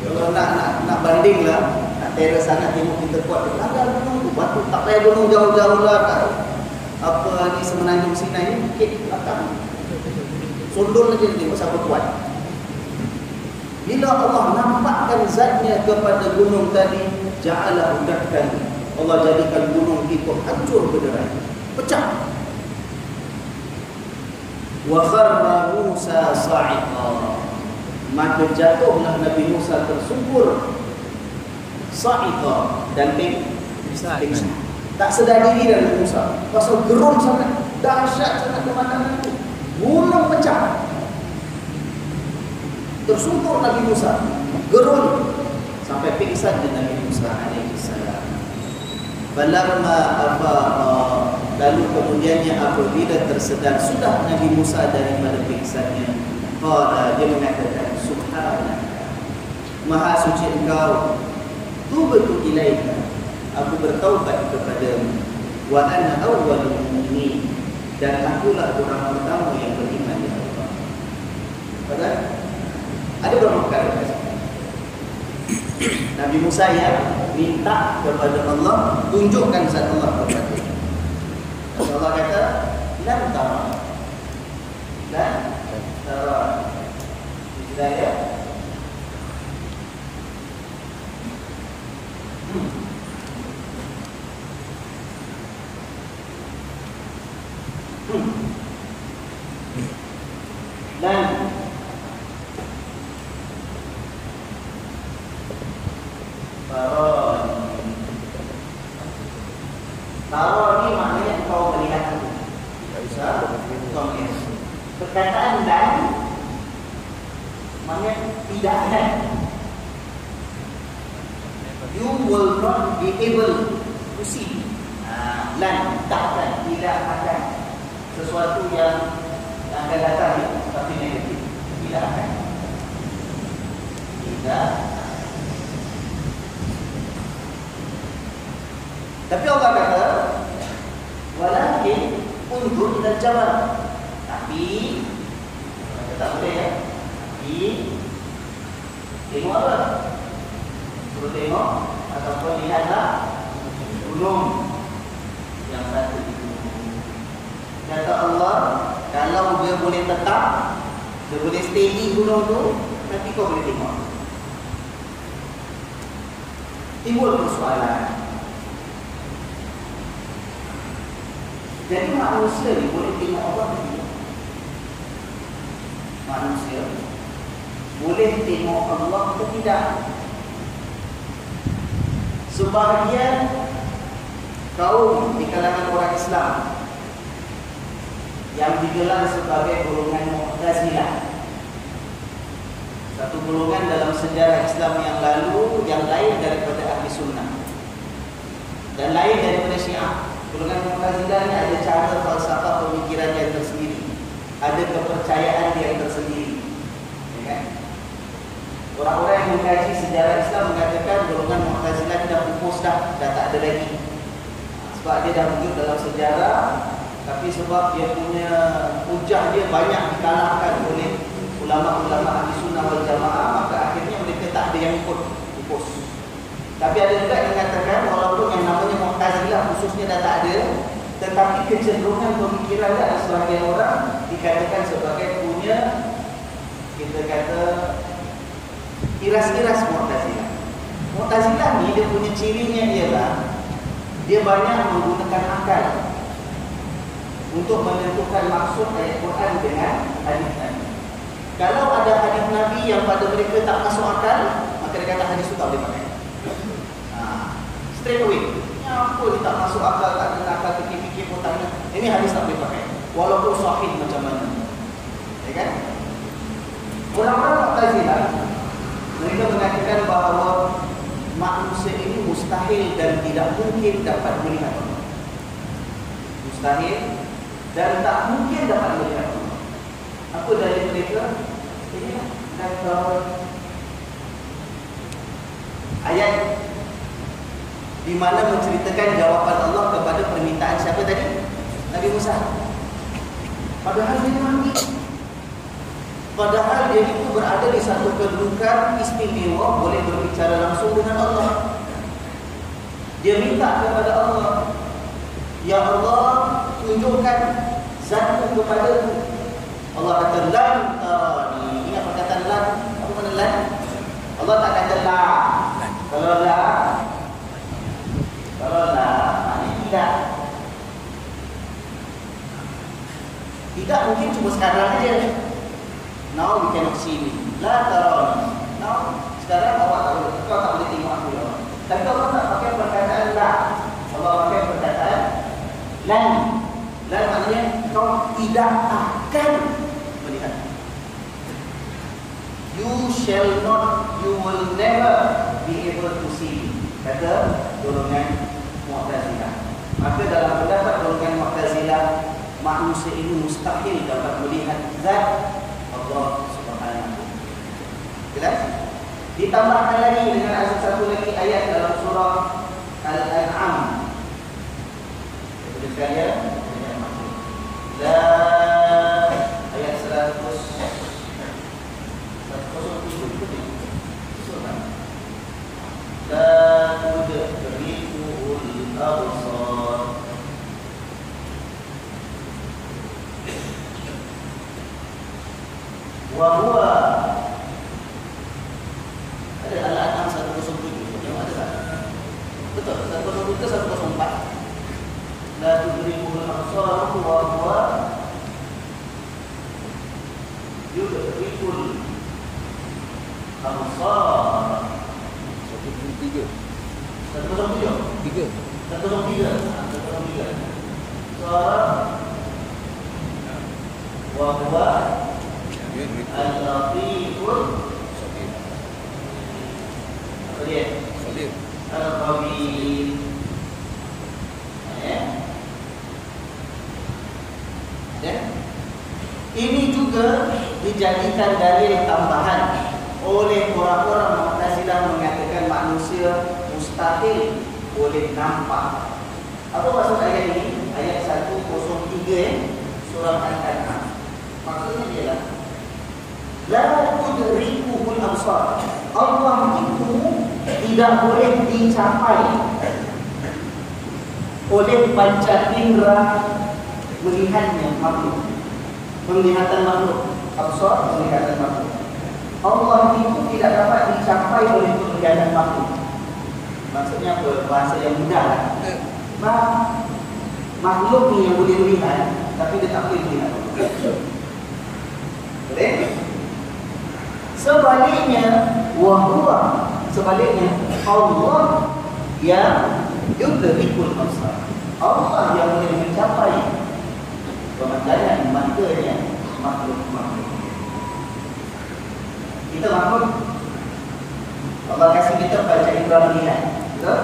Kalau nak banding lah, nak teres sangat, tengok kita kuat, langgar gunung tu, batu tak payah gunung jauh-jauh lah, apa ni Semenanjung Sinai ni, bukit belakang, sondol aja tengok siapa kuat. Bila Allah nampakkan zatnya kepada gunung tadi, ja'alahu dakkan, Allah jadikan gunung itu hancur berderai, pecah. Wa kharra Musa sa'iqa, maka jatuhlah Nabi Musa tersungkur, sa'iqa, dan pingsan. Tak sedar diri Nabi Musa, pasal gerun sangat, dahsyat sangat pemandangan itu. Gunung pecah, tersungkur Nabi Musa, gerun sampai pingsan Nabi Musa alaihi salam. Falamma lalu kemudiannya apabila tersedar sudah Nabi Musa daripada pingsannya, qala, dia mengatakan, subhanaka, maha suci engkau, tubtu ilaika, aku bertaubat kepadamu, wa ana awwalul mu'minin, dan akulah orang pertama yang beriman kepada Allah. Padahal ada berapa perkara? Nabi Musa yang minta kepada Allah, tunjukkan zat Allah kepada dia. Allah kata, lam tara, lam tara. Sudah ya? Dan Taro ni maknanya kau melihat aku. Tak usah kau melihat. Perkataan dan maknanya tidak akan. You will not be able to see. Lan, takkan, tidak akan. Sesuatu yang akan datang tapi negatif. Tidak akan. Tidak. Tapi Allah kata, walakin undur ila jabal. Tapi tak boleh ya. Tapi tengok apa? Suruh tengok ataupun lihatlah gunung yang satu itu. Kata Allah, kalau dia boleh tetap, dia boleh stay di gunung tu, nanti kau boleh tengok. Timbul persoalan. Jadi manusia ni boleh tengok Allah tidak? Manusia boleh tengok Allah atau tidak? Sebahagian kaum di kalangan orang Islam yang digelar sebagai golongan Mu'tazilah, satu golongan dalam sejarah Islam yang lalu yang lain daripada Ahli Sunnah dan lain daripada Syiah. Golongan Mu'tazilah ni ada cara falsafah pemikiran yang tersendiri, ada kepercayaan yang tersendiri, ya kan? Orang-orang yang mengkaji sejarah Islam mengatakan golongan Mu'tazilah dah pupus dah tak ada lagi. Sebab dia dah wujud dalam sejarah, tapi sebab dia punya hujah dia banyak dikalahkan oleh ulama-ulama Ahli Sunnah wal Jamaah, maka akhirnya mereka tak ada yang ikut, pupus. Tapi ada juga yang mengatakan walaupun yang namanya Mu'tazilah khususnya dah tak ada, tetapi kecenderungan pemikiran ada sebagian orang dikatakan sebagai punya, kita kata, iras-iras Mu'tazilah. Mu'tazilah ni dia punya cirinya ialah dia banyak menggunakan akal untuk menentukan maksud ayat Quran dengan hadis Nabi. Kalau ada hadis Nabi yang pada mereka tak masuk akal, maka dia kata hadis itu tak boleh pakai. Straight away. Ya, apa dia tak masuk akal, tak kena akal, fikir-fikir pun tak kena. Ini hadis tak boleh pakai. Walaupun sahih macam mana. Ya kan? Orang-orang Mu'tazilah mereka mengatakan bahawa manusia ini mustahil dan tidak mungkin dapat melihat Allah. Mustahil dan tak mungkin dapat melihat Allah. Apa dalil mereka? Ini kata ayat di mana menceritakan jawapan Allah kepada permintaan siapa tadi? Nabi Musa. Padahal dia Nabi. Padahal dia itu berada di satu kedudukan istimewa, boleh berbicara langsung dengan Allah. Dia minta kepada Allah, ya Allah, tunjukkan zat-Mu kepadaku. Allah kata lan tarani. Ingat perkataan lan? Apa makna lan? Allah tak kata la. Kalau la, maknanya tidak. Tidak mungkin cuma sekarang aja. Now we cannot see me. La tarani. Now sekarang awak tak boleh tengok aku ya. Tapi Allah tak pakai perkataan la. Allah pakai perkataan lan. Lan maknanya kau tidak akan melihat. You shall not, you will never be able to see. Kata golongan Mu'tazilah. Maka dalam pendapat golongan Mu'tazilah, manusia ini mustahil dapat melihat zat Allah Subhanahu. Jelas? Ditambahkan lagi dengan ada satu lagi ayat dalam surah Al-An'am. Boleh sekalian? Ayat 107. La tudrikul absar wa huwa, ada Al-An'am 107. Yang ada tak? Betul, 107 ke 104. La tudrikul absar wa huwa yudrikul absar. 103. 103. 103. Suara wa huwa al-latiful khabir. Al-khabir. Ini juga dijadikan dalil tambahan oleh orang-orang Mu'tazilah mengatakan manusia mustahil boleh nampak. Apa maksud ayat ini? Ayat 103 surah Al-An'am. Maksudnya ialah la tudrikuhul absar. Allah itu tidak boleh dicapai oleh panca indera melihatnya makhluk. Penglihatan makhluk, absar penglihatan makhluk. Allah itu tidak dapat dicapai oleh penglihatan makhluk. Maksudnya apa? Bahasa yang mudah. Makhluk ni yang boleh melihat, tapi dia tak boleh melihat. Boleh? Sebaliknya, wahwa, sebaliknya Allah yang yudrikul absar. Allah yang boleh mencapai pemandangan matanya makhluk-makhluk. Kita makhluk, Allah kasih kita panca indera melihat. Betul?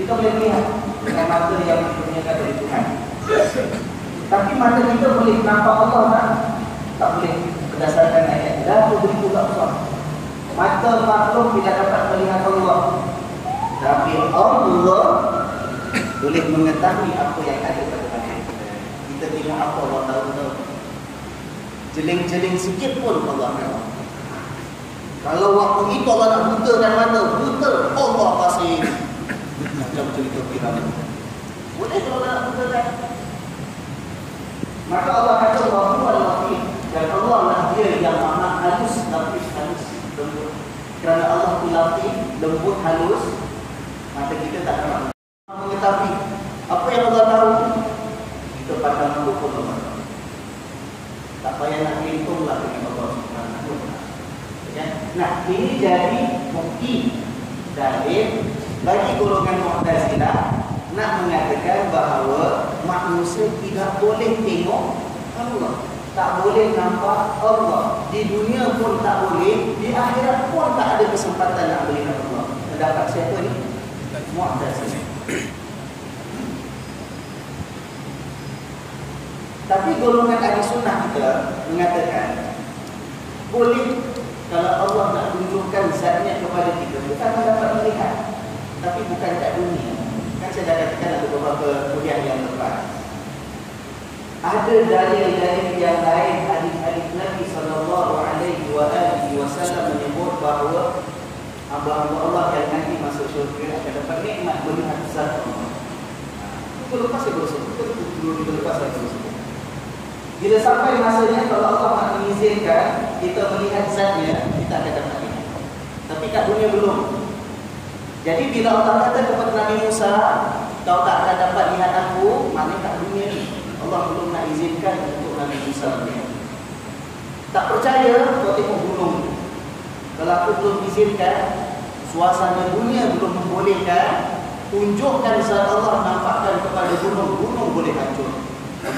Kita boleh melihat dengan mata yang dikurniakan oleh Tuhan. Tapi mata kita boleh nampak Allah tak? Tak boleh, berdasarkan ayat. La tudrikul absar. Mata makhluk tidak dapat melihat Allah. Tapi Allah boleh mengetahui apa yang ada pada mata kita. Kita tengok apa Allah tahu. Jeling-jeling sikit pun Allah tahu. Kalau waktu itu Allah nak butakan mata, buta Allah pasti macam cerita Firaun. Boleh kalau Allah nak butakan. Maka Allah kata Allahu al-Latif, dan Allah lah dia yang maha halus, latif, halus, lembut. Kerana Allah itu latif, lembut, halus, maka kita tak dapat mengetahui apa yang Allah tahu. Kita pandang itu pun Allah tahu. Tak payah nak hitunglah dengan Allah Subhanahu wa Ta'ala. Nah, ini jadi bukti dalil bagi golongan Mu'tazilah nak mengatakan bahawa manusia tidak boleh tengok Allah, tak boleh nampak Allah. Di dunia pun tak boleh, di akhirat pun tak ada kesempatan nak melihat Allah. Terdapat siapa ni? Mu'tazilah. Tapi golongan ahli sunnah kita mengatakan boleh. Kalau Allah nak tunjukkan zatnya kepada kita, bukan dapat melihat, tapi bukan kat dunia. Kan saya dah katakan ada beberapa kuliah yang lepas. Ada dalil-dalil yang lain, hadis-hadis Nabi SAW menyebut bahawa hamba-hamba Allah yang nanti masuk syurga akan dapat nikmat melihat zat Allah. Itu lepas saya bersebut, itu lepas saya bersebut. Bila sampai masanya kalau Allah nak mengizinkan kita melihat zatnya, kita akan dapat lihat. Tapi kat dunia belum. Jadi bila Allah kata kepada Nabi Musa, kau tak akan dapat lihat aku, maknanya kat dunia ni Allah belum nak izinkan untuk Nabi Musa melihat. Tak percaya, kau tengok gunung. Kalau aku belum izinkan, suasana dunia belum membolehkan, tunjukkan zat Allah, nampakkan kepada gunung, gunung boleh hancur.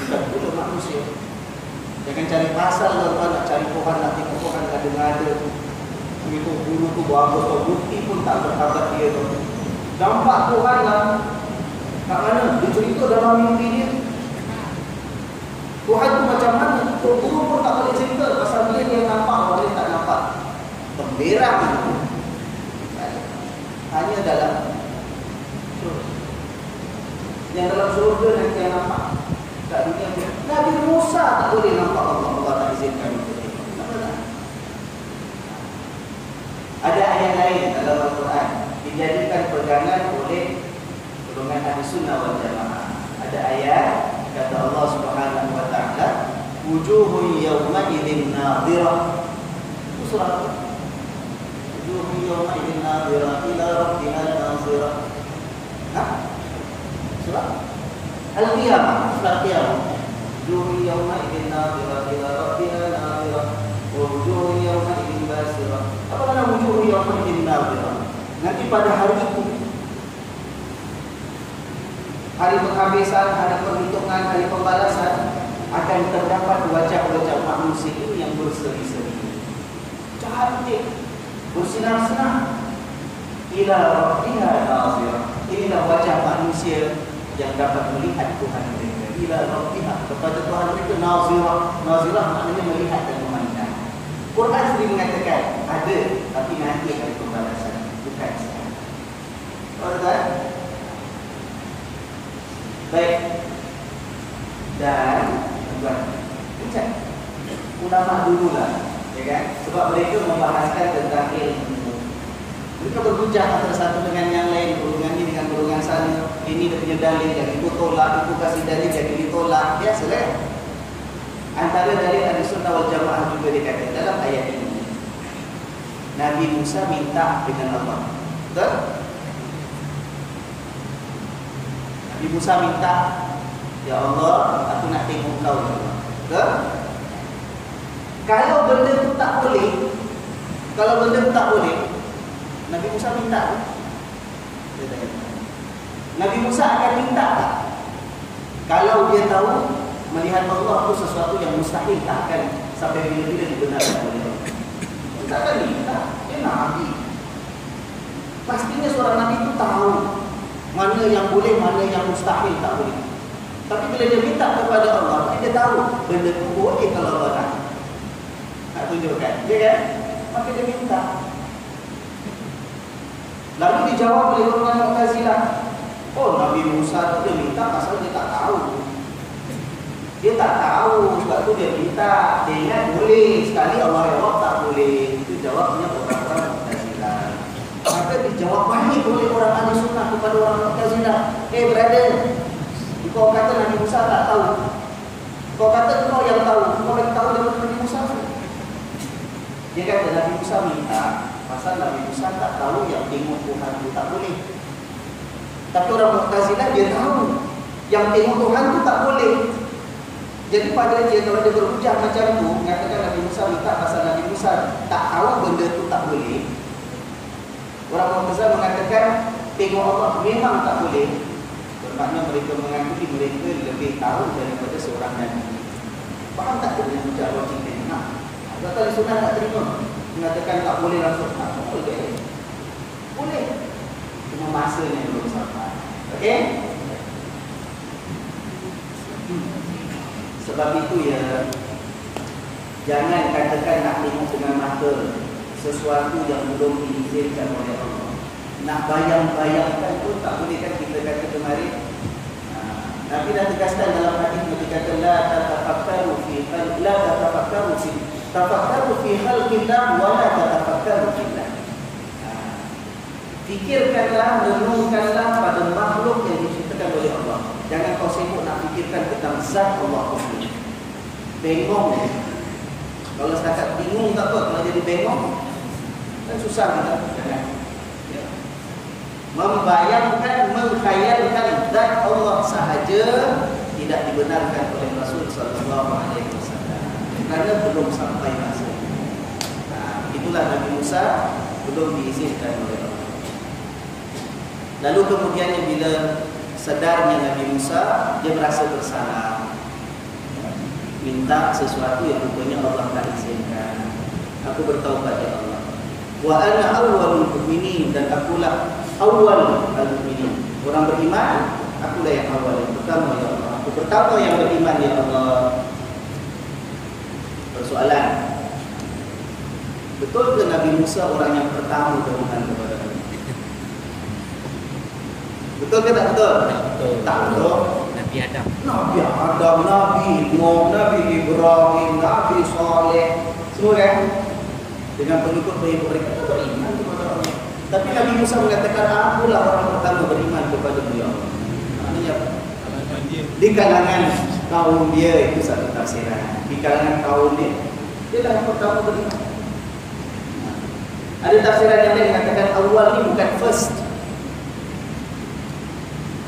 Itu manusia. Jangan cari pasal tuan, nak cari Tuhan, nak tengok Tuhan ada-ada. Itu guru tu bagus, bukti pun tak berkabat dia tu. Nampak Tuhan lah, Kat mana? Dia cerita dalam mimpi dia. Tuhan tu macam mana? Guru pun tak boleh cerita pasal dia nampak, orang dia tak nampak. Pemberang itu hanya dalam surga. Yang dalam surga nanti yang nampak. Kat dunia Nabi Musa tak boleh nampak Allah. Allah tak izinkan untuk dia. Kenapa tak? Ada ayat lain dalam Al-Quran dijadikan pegangan oleh golongan Ahli Sunnah wal Jamaah. Ada ayat kata Allah Subhanahu wa taala, wujuhun yawma idzin nadhirah. Itu surah apa? Wujuhun yawma idzin nadhirah ila rabbiha nadhirah. Ha? Surah Al-Qiyamah. Surah Al-Qiyamah. Wujuhun yawma idzin nadhirah ila rabbiha nadhirah. Wujuhun yawma idzin basirah. Apa makna wujuhun yawma idzin nadhirah? Nanti pada hari itu, hari penghabisan, hari perhitungan, hari pembalasan, akan terdapat wajah-wajah manusia ini yang berseri-seri, cantik, bersinar-sinar. Ila rabbiha nazirah. Inilah wajah manusia yang dapat melihat Tuhan mereka. Ila rabbiha, kepada Tuhan mereka nazirah. Nazirah maknanya melihat dan memandang. Quran sendiri mengatakan ada, tapi nanti hari pembalasan, bukan sekarang. Tuan-tuan, baik. Dan tuan, ucap ulama dululah, ya kan? Sebab mereka membahaskan tentang ilmu. Mereka berhujah antara satu dengan yang lain, golongan ini dengan golongan sana. Ini dia punya dalil, yang itu tolak, itu kasih dalil, yang ini tolak. Biasalah. Antara dalil Ahli Sunnah wal Jamaah juga dikatakan dalam ayat ini. Nabi Musa minta dengan Allah. Betul? Nabi Musa minta, ya Allah, aku nak tengok kau. Betul? Kalau benda itu tak boleh, kalau benda itu tak boleh, Nabi Musa minta. Nabi Musa akan minta tak? Kalau dia tahu melihat Allah itu sesuatu yang mustahil, tak akan sampai bila-bila dibenarkan oleh Allah. Dia tak akan minta. Dia Nabi. Pastinya seorang Nabi itu tahu mana yang boleh, mana yang mustahil, tak boleh. Tapi bila dia minta kepada Allah, dia tahu benda itu boleh kalau Allah nak tunjukkan. Ya kan? Maka dia minta. Lalu dijawab oleh golongan Mu'tazilah. Oh, Nabi Musa tu dia minta pasal dia tak tahu. Dia tak tahu, sebab tu dia minta. Dia ingat boleh. Sekali Allah jawab tak boleh. Itu jawabnya orang-orang Mu'tazilah. Maka dijawab banyak oleh orang Ahli Sunnah kepada orang Mu'tazilah. Brother, kau kata Nabi Musa tak tahu. Kau kata kau yang tahu. Kau yang tahu daripada Nabi Musa. Dia kata Nabi Musa minta pasal Nabi Musa tak tahu yang tengok Tuhan itu tak boleh. Tapi orang Mu'tazilah dia tahu yang tengok Tuhan itu tak boleh. Jadi pada dia, kalau dia berhujah macam tu, mengatakan Nabi Musa minta pasal Nabi Musa tak tahu benda itu tak boleh. Orang Mu'tazilah mengatakan tengok Allah memang tak boleh. Bermakna mereka mengakui mereka lebih tahu daripada seorang Nabi. Faham tak dia hujah logik ni? Kata Ahli Sunnah tak terima. Mengatakan tak boleh langsung. Tak boleh. Boleh. Cuma masanya belum sampai. Okey? Sebab itu ya, jangan katakan nak tengok dengan mata sesuatu yang belum diizinkan oleh Allah. Nak bayang-bayangkan pun tak boleh kan kita kata kemarin. Nabi dah tegaskan dalam hadis Nabi kata la tatafakkaru fi khalqillah wa la tatafakkaru fillah. Fikirkanlah, renungkanlah pada makhluk yang diciptakan oleh Allah. Jangan kau sibuk nak fikirkan tentang zat Allah itu. Bengong. Kalau setakat bingung tak apa, kalau jadi bengong kan susah kita. Jangan. Membayangkan, mengkhayalkan zat Allah sahaja tidak dibenarkan oleh Rasul sallallahu alaihi wasallam. Kerana belum sampai masa. Itulah Nabi Musa belum diizinkan oleh Allah. Lalu kemudiannya bila sedarnya Nabi Musa, dia merasa bersalah. Minta sesuatu yang rupanya Allah tak izinkan. Aku bertaubat ya Allah. Wa ana awwalul mu'minin, dan akulah awal al-mu'minin. Orang beriman, Akulah yang awal, yang pertama ya Allah. Aku pertama yang beriman ya Allah. Persoalan, betul ke Nabi Musa orang yang pertama beriman kepada Allah? Betul ke tak betul? Betul. Tak betul. Nabi Adam. Nabi Adam, Nabi Nuh, Nabi Ibrahim, Nabi Saleh, semua kan? Dengan pengikut-pengikut mereka beriman kepada Allah. Tapi Nabi Musa mengatakan, akulah orang pertama beriman kepada Ya Allah. Maknanya di kalangan kaum dia itu satu tafsiran. Di kalangan kaum dia lah yang pertama beriman. Ada tafsiran yang lain mengatakan awal ni bukan first.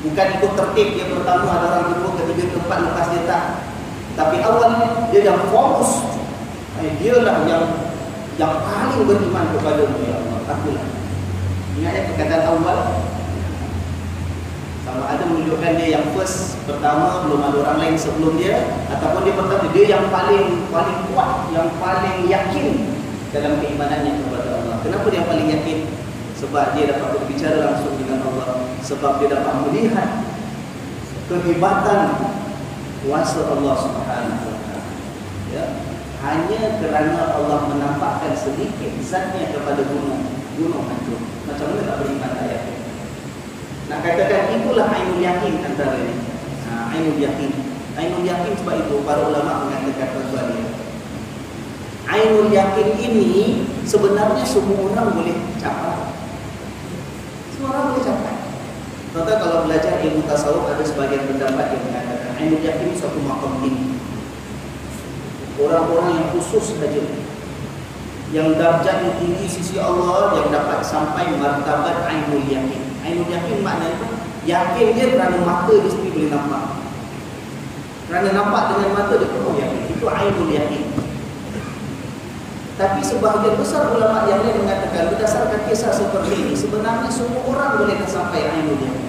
Bukan ikut tertib, yang pertama ada orang kedua, ketiga, keempat, lepas dia tak. Tapi awal dia yang fokus. Dia lah yang paling beriman kepada Ya Allah. Akulah. Ingat ya perkataan awal. Sama ada menunjukkan dia yang first, pertama, belum ada orang lain sebelum dia, ataupun dia pertama, dia yang paling kuat, yang paling yakin dalam keimanannya kepada Allah. Kenapa dia paling yakin? Sebab dia dapat berbicara langsung dengan Allah. Sebab dia dapat melihat kehebatan kuasa Allah Subhanahu wa taala. Ya. Hanya kerana Allah menampakkan sedikit zatnya kepada gunung hancur. Macam mana tak beriman ayat ini? Nak katakan itulah ainul yakin antara ini. Ainul yakin. Ainul yakin sebab itu para ulama mengatakan tuan dia. Ainul yakin ini sebenarnya semua orang boleh capai. Semua orang boleh capai. Contoh kalau belajar ilmu tasawuf ada sebagian pendapat yang mengatakan ainul yakin itu satu maqam tinggi. Orang-orang yang khusus saja, yang darjatnya tinggi sisi Allah, yang dapat sampai martabat ainul yakin. Ainul yakin maknanya yakin dia kerana mata dia sendiri boleh nampak. Kerana nampak dengan mata dia penuh yakin. Itu ainul yakin. Tapi sebahagian besar ulama yang lain mengatakan berdasarkan kisah seperti ini sebenarnya semua orang boleh sampai ainul yakin.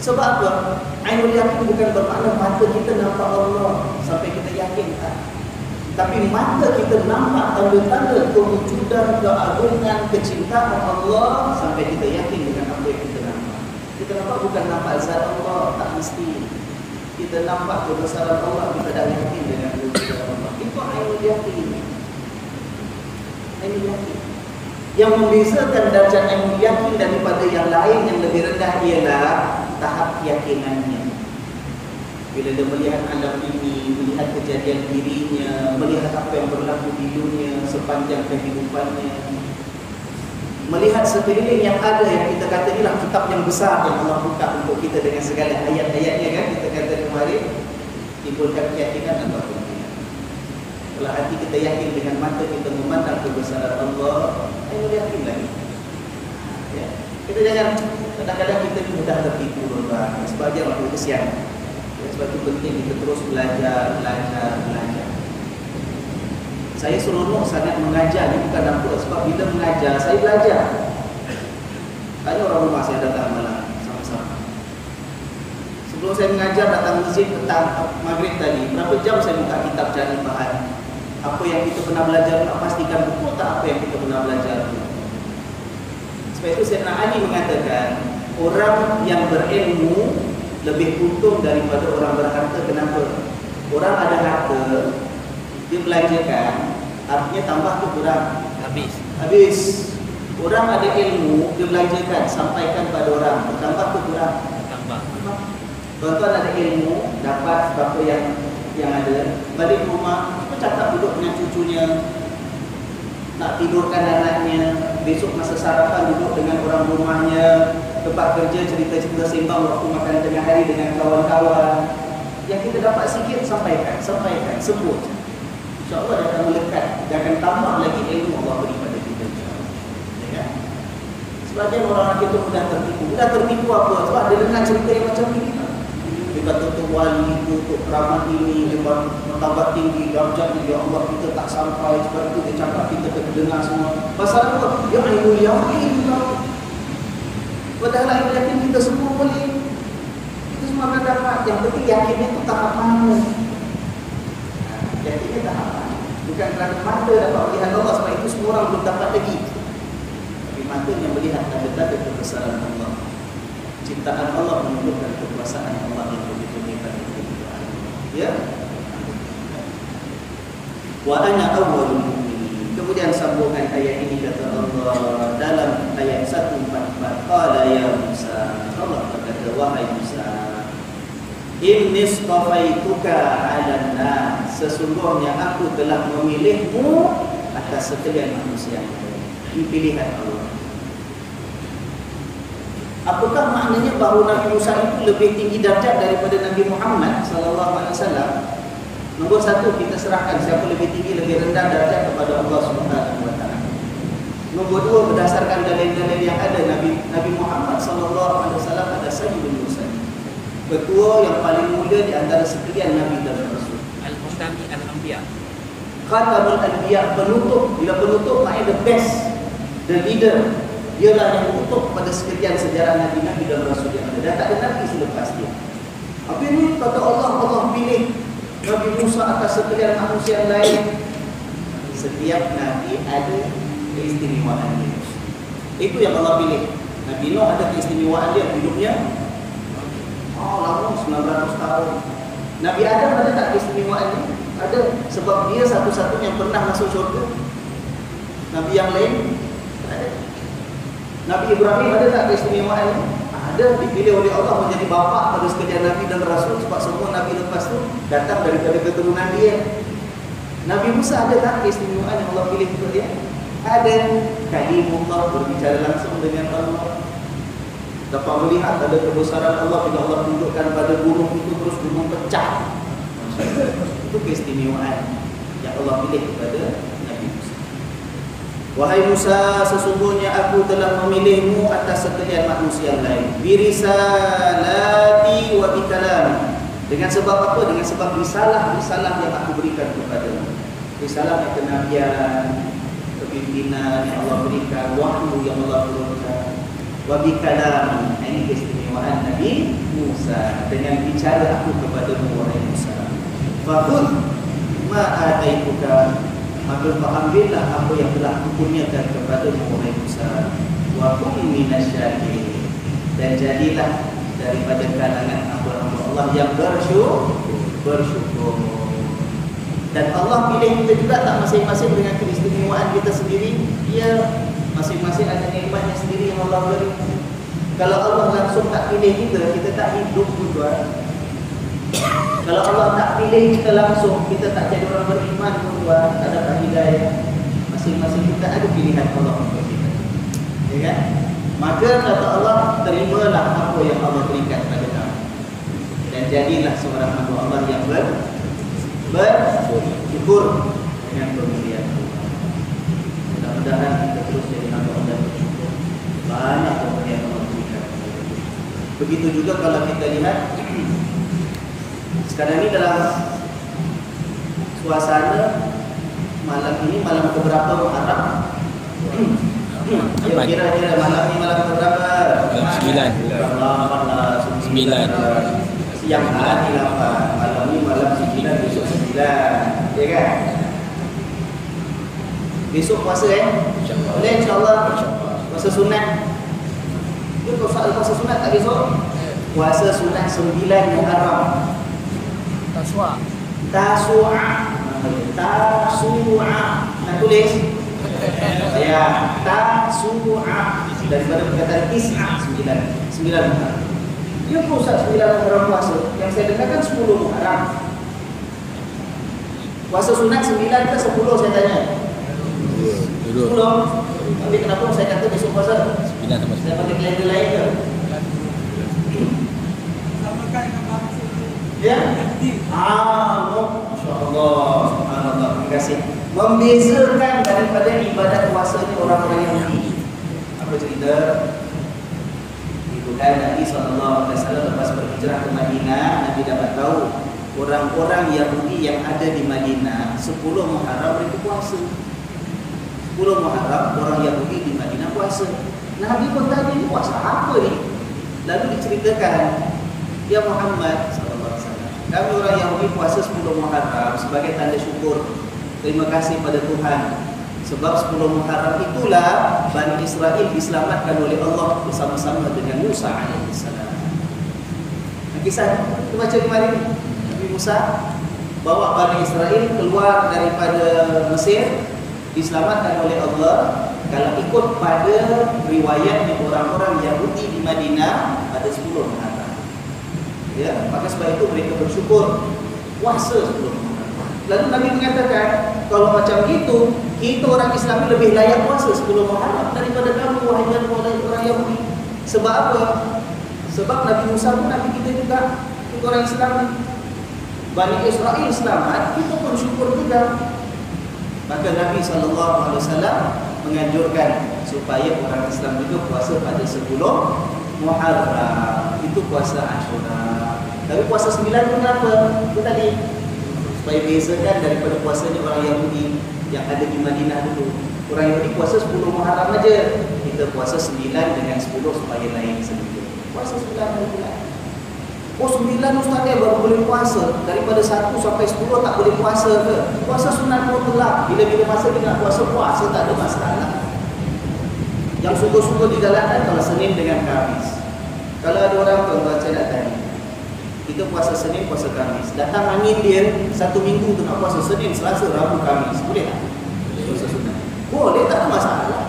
Sebab apa? Ainul yakin bukan bermakna mata kita nampak Allah sampai kita yakin tak. Tapi mata kita nampak tanda-tanda kewujudan, keagungan, kecintaan Allah sampai kita yakin dengan apa yang kita nampak. Kita nampak bukan nampak zat Allah, tak mesti. Kita nampak kebesaran Allah, kita dah yakin dengan kewujudan Allah. Itu ainul yakin. Ainul yakin. Yang membezakan darjat ainul yakin daripada yang lain yang lebih rendah ialah tahap keyakinannya. Bila dia melihat alam ini, melihat kejadian dirinya, melihat apa yang berlaku di dunia sepanjang kehidupannya, melihat sekeliling yang ada yang kita kata inilah kitab yang besar yang Allah buka untuk kita dengan segala ayat-ayatnya kan, kita kata kemarin, timbulkan keyakinan atau keyakinan. Kalau hati kita yakin dengan mata kita memandang kebesaran Allah, ayo yakin lagi. Ya. Kita jangan, kadang-kadang kita mudah tertipu orang. Sebagian waktu kesian. Sebab itu penting kita terus belajar. Saya seronok sangat mengajar, ini bukan apa. Sebab bila mengajar, saya belajar. Tanya orang rumah saya datang malam sama-sama. Sebelum saya mengajar datang masjid petang maghrib tadi, berapa jam saya buka kitab cari bahan. Apa yang kita pernah belajar, nak pastikan betul tak apa yang kita pernah belajar. Sebab itu Sayyidina Ali mengatakan, orang yang berilmu lebih untung daripada orang berharta. Kenapa? Orang ada harta, dia belanjakan, artinya tambah tu kurang, habis. Orang ada ilmu, dia belanjakan, sampaikan pada orang, tambah tu kurang, tambah. Tuan-tuan ada ilmu, dapat apa yang ada, balik rumah, cakap duduk dengan cucunya, nak tidurkan anaknya, besok masa sarapan duduk dengan orang rumahnya, tempat kerja cerita-cerita sembang waktu makan tengah hari dengan kawan-kawan. Yang kita dapat sikit sampaikan, sebut. InsyaAllah dia akan melekat, dia akan tambah lagi ilmu Allah beri pada kita. Ya kan? Sebagian orang kita mudah tertipu apa? Sebab dia dengar cerita yang macam ini. Dia kata tu wali, tu keramat ini, dia bertambah tinggi, darjat ni, ya Allah kita tak sampai. Sebab itu dia cakap kita kena dengar semua. Pasal apa? Ya ainul yakin. Padahal ainul yakin kita semua boleh. Kita semua akan dapat. Yang penting yakinnya itu tahap mana. Yakinnya tahap mana. Bukan kerana mata dapat melihat Allah. Sebab itu semua orang belum dapat lagi. Tapi mata yang melihat tanda-tanda kebesaran Allah. Ciptaan Allah menunjukkan kekuasaan kekuasaan Allah yang begitu hebat itu. Ya. Wa ana awwalul mu'minin. Kemudian sambungan ayat ini kata Allah dalam ayat 144, qala ya Musa, Allah berkata, wahai Musa, inni istafaituka 'alan nas, sesungguhnya aku telah memilihmu atas sekalian manusia. Ini pilihan Allah. Apakah maknanya bahawa Nabi Musa itu lebih tinggi darjat daripada Nabi Muhammad sallallahu alaihi wasallam? Nombor satu, kita serahkan siapa lebih tinggi, lebih rendah darjat kepada Allah Subhanahu wa taala. Nombor dua, berdasarkan dalil-dalil yang ada, Nabi Muhammad sallallahu alaihi wasallam adalah sayyidul mursalin, ketua yang paling mulia di antara sekalian nabi dan rasul. Al-Mustami al-Anbiya. Khatamul Anbiya, penutup. Bila penutup maknanya the best, the leader. Dialah yang menutup pada sekalian sejarah nabi-nabi dan rasul yang ada. Dan tak ada nabi selepas dia. Apa ini kata Allah pilih Nabi Musa atas sekalian manusia yang lain. Setiap nabi ada keistimewaan dia. Itu yang Allah pilih. Nabi Nuh ada keistimewaan dia, hidupnya lama 900 tahun. Nabi Adam ada tak keistimewaan dia? Ada, sebab dia satu-satunya yang pernah masuk syurga. Nabi yang lain ada. Nabi Ibrahim ada tak keistimewaan dia? Ada, dipilih oleh Allah menjadi bapa pada sekalian nabi dan rasul, sebab semua nabi lepas tu datang daripada keturunan dia. Nabi Musa ada tak keistimewaan yang Allah pilih untuk dia? Ada. Kalimullah, berbicara langsung dengan Allah. Dapat melihat ada kebesaran Allah bila Allah tunjukkan pada gunung itu, terus gunung pecah. Itu keistimewaan yang Allah pilih kepada Nabi Musa. Wahai Musa, sesungguhnya aku telah memilihmu atas sekalian manusia lain. Birisalati wa bikalami. Dengan sebab apa? Dengan sebab risalah yang aku berikan kepadamu. Risalah yang kenabian, kepimpinan yang Allah berikan, wahyu yang Allah turunkan. Wa bikalami. Ini keistimewaan Nabi Musa. Dengan bicara aku kepadamu, wahai Musa. Fakhudh ma ataituka, maka ambillah apa yang telah kukurniakan kepadamu, wahai Musa. Wa kum minasyakirin, dan jadilah daripada kalangan hamba-hamba Allah yang bersyukur. Dan Allah pilih kita juga tak masing-masing dengan keistimewaan kita sendiri. Ya, masing-masing ada nikmatnya sendiri yang Allah beri. Kalau Allah langsung tak pilih kita, kita tak hidup tuan. Kalau Allah tak pilih kita langsung, kita tak jadi orang beriman tuan, tak dapat hidayah. Masing-masing kita ada pilihan Allah untuk kita. Ya kan? Maka kata Allah, terimalah apa yang Allah berikan pada kamu, dan jadilah seorang hamba Allah yang bersyukur dengan kemuliaan Tuhan. Mudah-mudahan kita terus jadi hamba Allah yang bersyukur. Banyak kemuliaan Allah berikan. Begitu juga kalau kita lihat sekarang ini dalam suasana malam ini, malam keberapa Muharram? Kira-kira malam ini malam keberapa? 9. Siang hari 8. Malam ini malam 9, besok 9. Ya kan? Besok puasa boleh insyaAllah. Puasa sunat. Dia kalau puasa sunat tak besok? Puasa sunat 9 Muharram. Tasu'a. Nak tulis? Ya, Tasu'a. Daripada perkataan Tis'a, 9 Muharram. Dia pusat 9 Muharram puasa. Yang saya dengar kan 10 Muharram. Puasa sunat 9 ke 10 saya tanya? 10. Tapi kenapa saya kata besok puasa? 9 sama 10. Saya pakai kalender lain ke? Ya? Masya-Allah, subhanallah, terima kasih. Membezakan daripada ibadat puasa ni orang-orang Yahudi. Apa cerita? Itu kan Nabi SAW lepas berhijrah ke Madinah, Nabi dapat tahu orang-orang Yahudi yang ada di Madinah 10 Muharram mereka puasa. 10 Muharram orang Yahudi di Madinah puasa. Nabi pun tanya, ni puasa apa ni? Lalu diceritakan, ya Muhammad sallallahu alaihi wasallam, kami orang Yahudi puasa 10 Muharram sebagai tanda syukur, terima kasih pada Tuhan. Sebab 10 Muharram itulah Bani Israel diselamatkan oleh Allah bersama-sama dengan Musa alaihissalam. Kisah kita baca kemarin, Nabi Musa bawa Bani Israel keluar daripada Mesir, diselamatkan oleh Allah. Kalau ikut pada riwayatnya orang-orang Yahudi di Madinah, ada 10 Muharram. Ya, maka sebab itu mereka bersyukur puasa 10 Muharram. Lalu Nabi mengatakan, kalau macam itu, kita orang Islam lebih layak puasa 10 Muharram daripada kamu wahai orang Yahudi. Sebab apa? Sebab Nabi Musa pun Nabi kita juga, kita orang Islam. Bani Israel selamat, kita pun syukur juga. Maka Nabi SAW menganjurkan supaya orang Islam juga puasa pada 10 Muharram. Itu puasa Ashura. Tapi puasa 9 tu kenapa? Itu tadi, supaya bezakan daripada puasanya orang Yahudi yang ada di Madinah dulu. Orang Yahudi puasa 10 Muharram aja. Kita puasa 9 dengan 10 supaya lain sedikit. Puasa 9 hari bulan. Oh 9 ustaz baru boleh puasa. Daripada 1 sampai 10 tak boleh puasa ke? Puasa sunat mutlak. Bila-bila masa kita nak puasa tak ada masalah. Yang suka-suka di jalanan kalau Senin dengan Khamis. Kalau ada orang tuan-tuan saya nak tanya, kita puasa Senin, puasa Khamis. Datang angin dia 1 minggu tu nak puasa Senin, Selasa, Rabu, Khamis. Boleh tak? Puasa sunat. Boleh, tak ada masalah.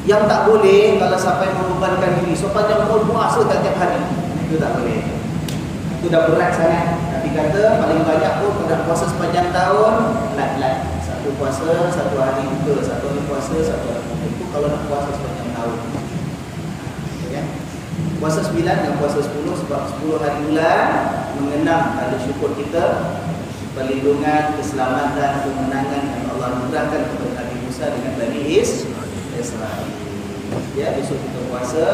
Yang tak boleh kalau sampai membebankan diri sepanjang tahun puasa tiap hari. Itu tak boleh. Itu dah berat sangat. Nabi kata paling banyak pun kalau puasa sepanjang tahun, lat-lat. Satu puasa, satu hari buka, satu hari puasa, satu hari buka. Itu kalau nak puasa sepanjang tahun. Okay? Puasa 9 dan puasa 10 sebab 10 hari bulan mengenang pada syukur kita, perlindungan, keselamatan, kemenangan yang Allah anugerahkan kepada Nabi Musa dengan Bani Israel. Ya, besok kita puasa,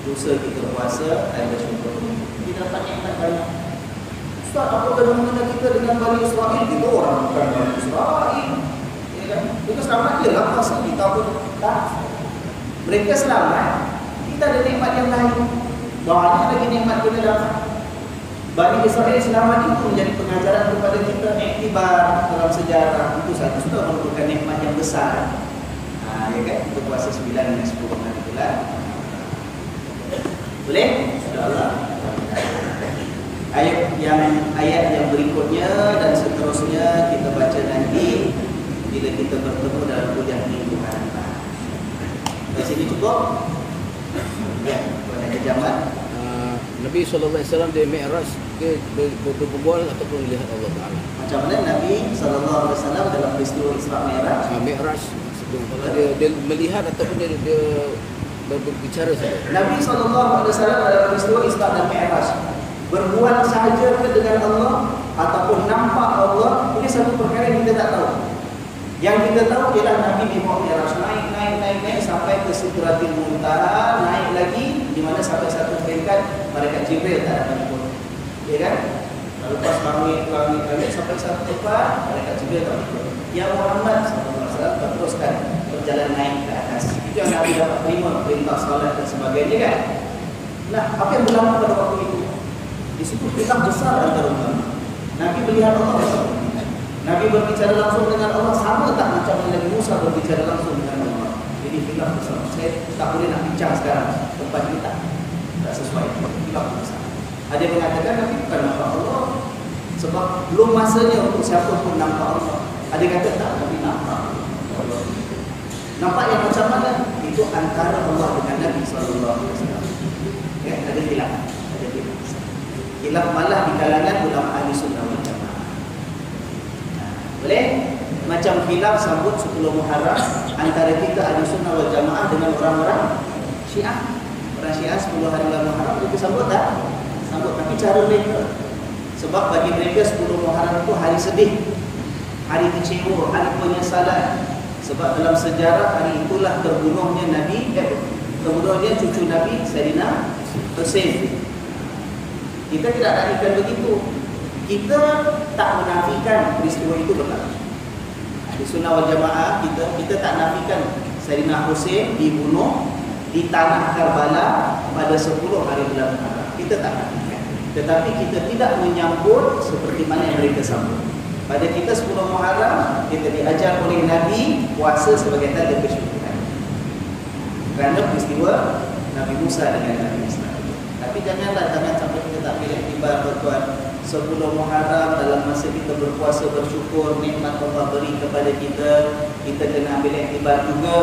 lusa kita puasa, ada syukur. Kita dapat nikmat banyak. Ustaz, apa kena kita dengan Bani Israel? Kita orang bukan Bani Israel. Ya kan? Kita selamat je lah puasa. Kita pun tak. Mereka selamat. Kita ada nikmat yang lain. Banyak lagi nikmat kita dapat. Bani Israel selamat itu menjadi pengajaran kepada kita. Iktibar dalam sejarah. Itu satu sudah merupakan nikmat yang besar. Ya kan? Kita puasa 9 dan 10 hari bulan. Boleh? InsyaAllah. Ayat yang berikutnya dan seterusnya kita baca nanti bila kita bertemu dalam kuliah minggu hadapan. Di sini cukup? Ya, pada kejaman. Nabi SAW dia Mi'raj, dia berbual ataupun melihat Allah Ta'ala. Macam mana Nabi SAW dalam peristiwa Isra Mi'raj? Mi'raj, dia melihat ataupun dia berbicara saja. Nabi SAW dalam peristiwa Isra dan Mi'raj berbual sahaja ke dengan Allah ataupun nampak Allah, ini satu perkara yang kita tak tahu. Yang kita tahu ialah Nabi dibawa Mi'raj, naik sampai ke Sidratil Muntaha, naik lagi di mana sampai satu peringkat malaikat Jibril tak dapat ikut. Ya kan? Lalu pas langit sampai satu tempat malaikat Jibril tak ikut. Ya Muhammad SAW teruskan berjalan naik ke atas. Itu yang Nabi dapat terima perintah salat dan sebagainya kan. Nah, apa yang berlaku pada waktu itu? Di situ khilaf besar antara ulama. Nabi melihat Allah bersama. Nabi berbicara langsung dengan Allah sama tak macam Nabi Musa berbicara langsung dengan Allah. Jadi khilaf besar. Saya tak boleh nak bincang sekarang tempat kita. Tak sesuai. Khilaf besar. Ada yang mengatakan Nabi bukan nampak Allah sebab belum masanya untuk siapa pun nampak Allah. Ada yang kata tak, Nabi nampak Allah. Nampak yang macam mana? Itu antara Allah dengan Nabi SAW. Ya, ada khilaf. Khilaf malah di kalangan ulama ahli sunnah wal jamaah. Boleh? Macam khilaf sambut 10 Muharram antara kita ahli sunnah wal jamaah dengan orang-orang Syiah. Orang Syiah 10 hari bulan Muharram itu sambut tak? Sambut, tapi cara mereka. Sebab bagi mereka 10 Muharram itu hari sedih, hari kecewa, hari penyesalan. Sebab dalam sejarah hari itulah terbunuhnya terbunuhnya cucu Nabi Sayyidina Husain. Kita tidak nafikan begitu. Kita tak menafikan peristiwa itu berlaku. Di Sunnah wal Jamaah kita tak nafikan Sayyidina Husain dibunuh di tanah Karbala pada 10 hari bulan Muharram. Kita tak nafikan. Tetapi kita tidak menyambut seperti mana yang mereka sambut. Pada kita 10 Muharram kita diajar oleh Nabi puasa sebagai tanda kesyukuran. Kerana peristiwa Nabi Musa dengan Nabi Israel. Tapi jangan sampai kita tak ambil iktibar tuan. Sebelum Muharram, dalam masa kita berpuasa bersyukur nikmat Allah beri kepada kita, kita kena ambil iktibar juga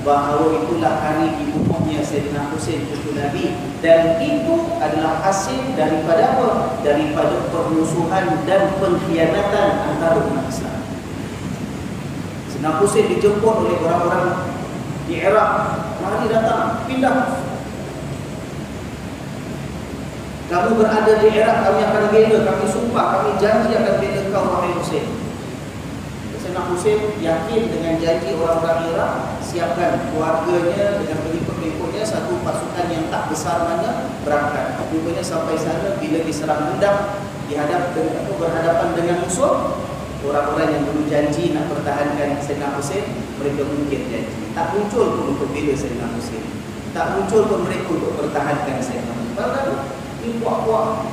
bahawa itulah hari dibunuhnya Sayyidina Husain cucu Nabi, dan itu adalah hasil daripada apa? Daripada permusuhan dan pengkhianatan antara umat Islam. Sayyidina Husain dijemput oleh orang-orang di Iraq, mari datang, pindah. Kamu berada di Iraq, kami akan bela, kami sumpah, kami janji akan bela kau wahai Husain. Sayyidina Husain yakin dengan janji orang-orang Iraq, siapkan keluarganya dengan pengikut-pengikutnya, satu pasukan yang tak besar mana berangkat. Rupanya sampai sana bila diserang mendak, berhadapan dengan musuh, orang-orang yang dulu janji nak pertahankan Sayyidina Husain, mereka mungkin janji. Tak muncul pun untuk bela Sayyidina Husain. Tak muncul pun mereka untuk pertahankan Sayyidina Husain. Bahkan ini puak-puak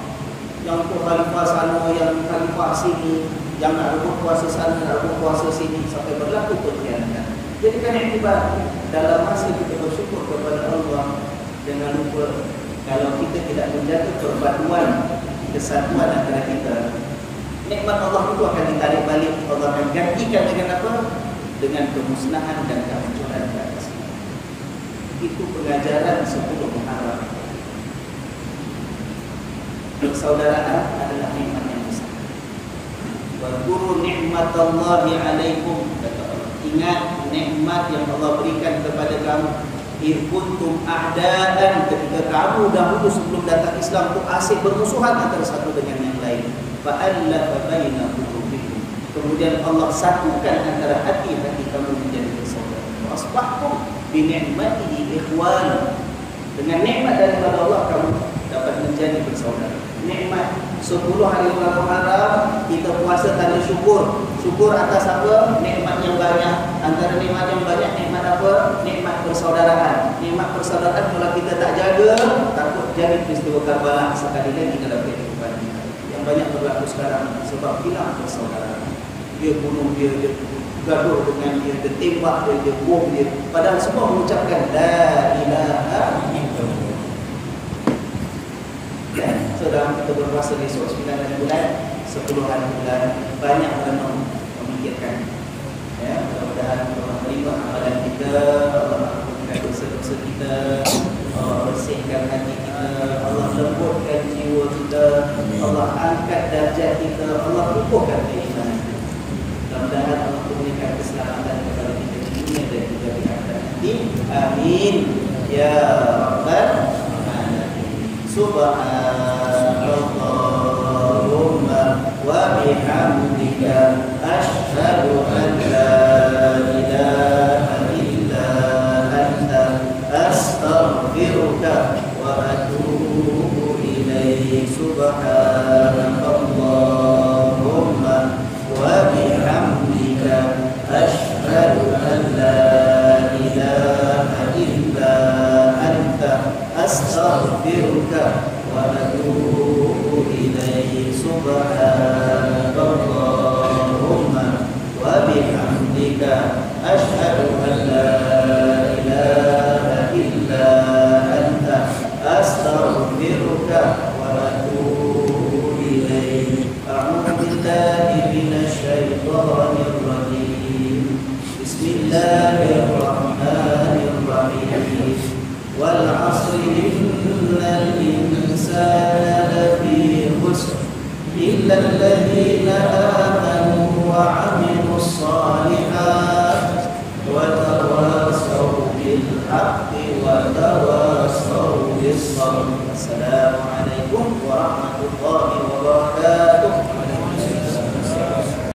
yang untuk khalifah sana, yang khalifah sini, yang nak rebut kuasa sana, nak rebut kuasa sini, sampai berlaku pengkhianatan. Jadi kan iktibar dalam masa kita bersyukur kepada Allah, jangan lupa kalau kita tidak menjaga perpaduan, kesatuan antara kita, nikmat Allah itu akan ditarik balik. Allah akan gantikan dengan apa? Dengan kemusnahan dan kehancuran ke atas. Itu pengajaran 10 Muharram. Persaudaraan adalah nikmat yang besar. Wa quru ni'matallahi 'alaikum, kata Allah. Ingat nikmat yang Allah berikan kepada kamu. In kuntum a'daan, ketika kamu dahulu sebelum datang Islam itu asyik bermusuhan antara satu dengan yang lain. Fa'allafa baina qulubikum, kemudian Allah satukan antara hati-hati kamu menjadi bersaudara. Asbahtum bi ni'matihi ikhwan, dengan nikmat daripada Allah kamu dapat menjadi bersaudara. Nikmat 10 hari bulan Muharram kita puasa tanda syukur. Syukur atas apa? Nikmat yang banyak. Antara nikmat yang banyak, nikmat apa? Nikmat persaudaraan. Nikmat persaudaraan kalau kita tak jaga, takut jadi peristiwa Karbala sekali lagi dalam kehidupan kita. Yang banyak berlaku sekarang sebab hilang persaudaraan. Dia bunuh dia gaduh dengan dia tembak dia bom dia. Padahal semua mengucapkan la ilaha illallah. So dalam kita berpuasa besok 9 hari bulan, 10 hari bulan, banyak merenung, memikirkan. Ya, mudah-mudahan Allah terima amalan kita, Allah ampunkan dosa-dosa kita, Allah bersihkan hati kita, Allah lembutkan jiwa kita, Allah angkat darjat kita, Allah kukuhkan keimanan kita. Mudah-mudahan Allah memberikan keselamatan kepada kita di dunia dan juga di akhirat nanti. Amin ya rabbal alamin. Subhanallahumma wa bihamdika asyhadu an la ilaha illa anta astaghfiruka wa atubu ilaik. Subhanallahumma wa bihamdika asyhadu an la ilaha illa anta astaghfiruka wa atubu ilaik. Subhanallahumma wa bihamdika asyhadu an la ilaha illa anta astaghfiruka wa atubu ilaik. A'udzu billahi minasy syaithanir rajim. Bismillahirrahmanirrahim. Wal 'asri innal insana lafi khusr illa alladhina amanu wa 'amilus shalihat wa tawassaw bil haqqi wa tawassaw bis sabr. Assalamualaikum warahmatullahi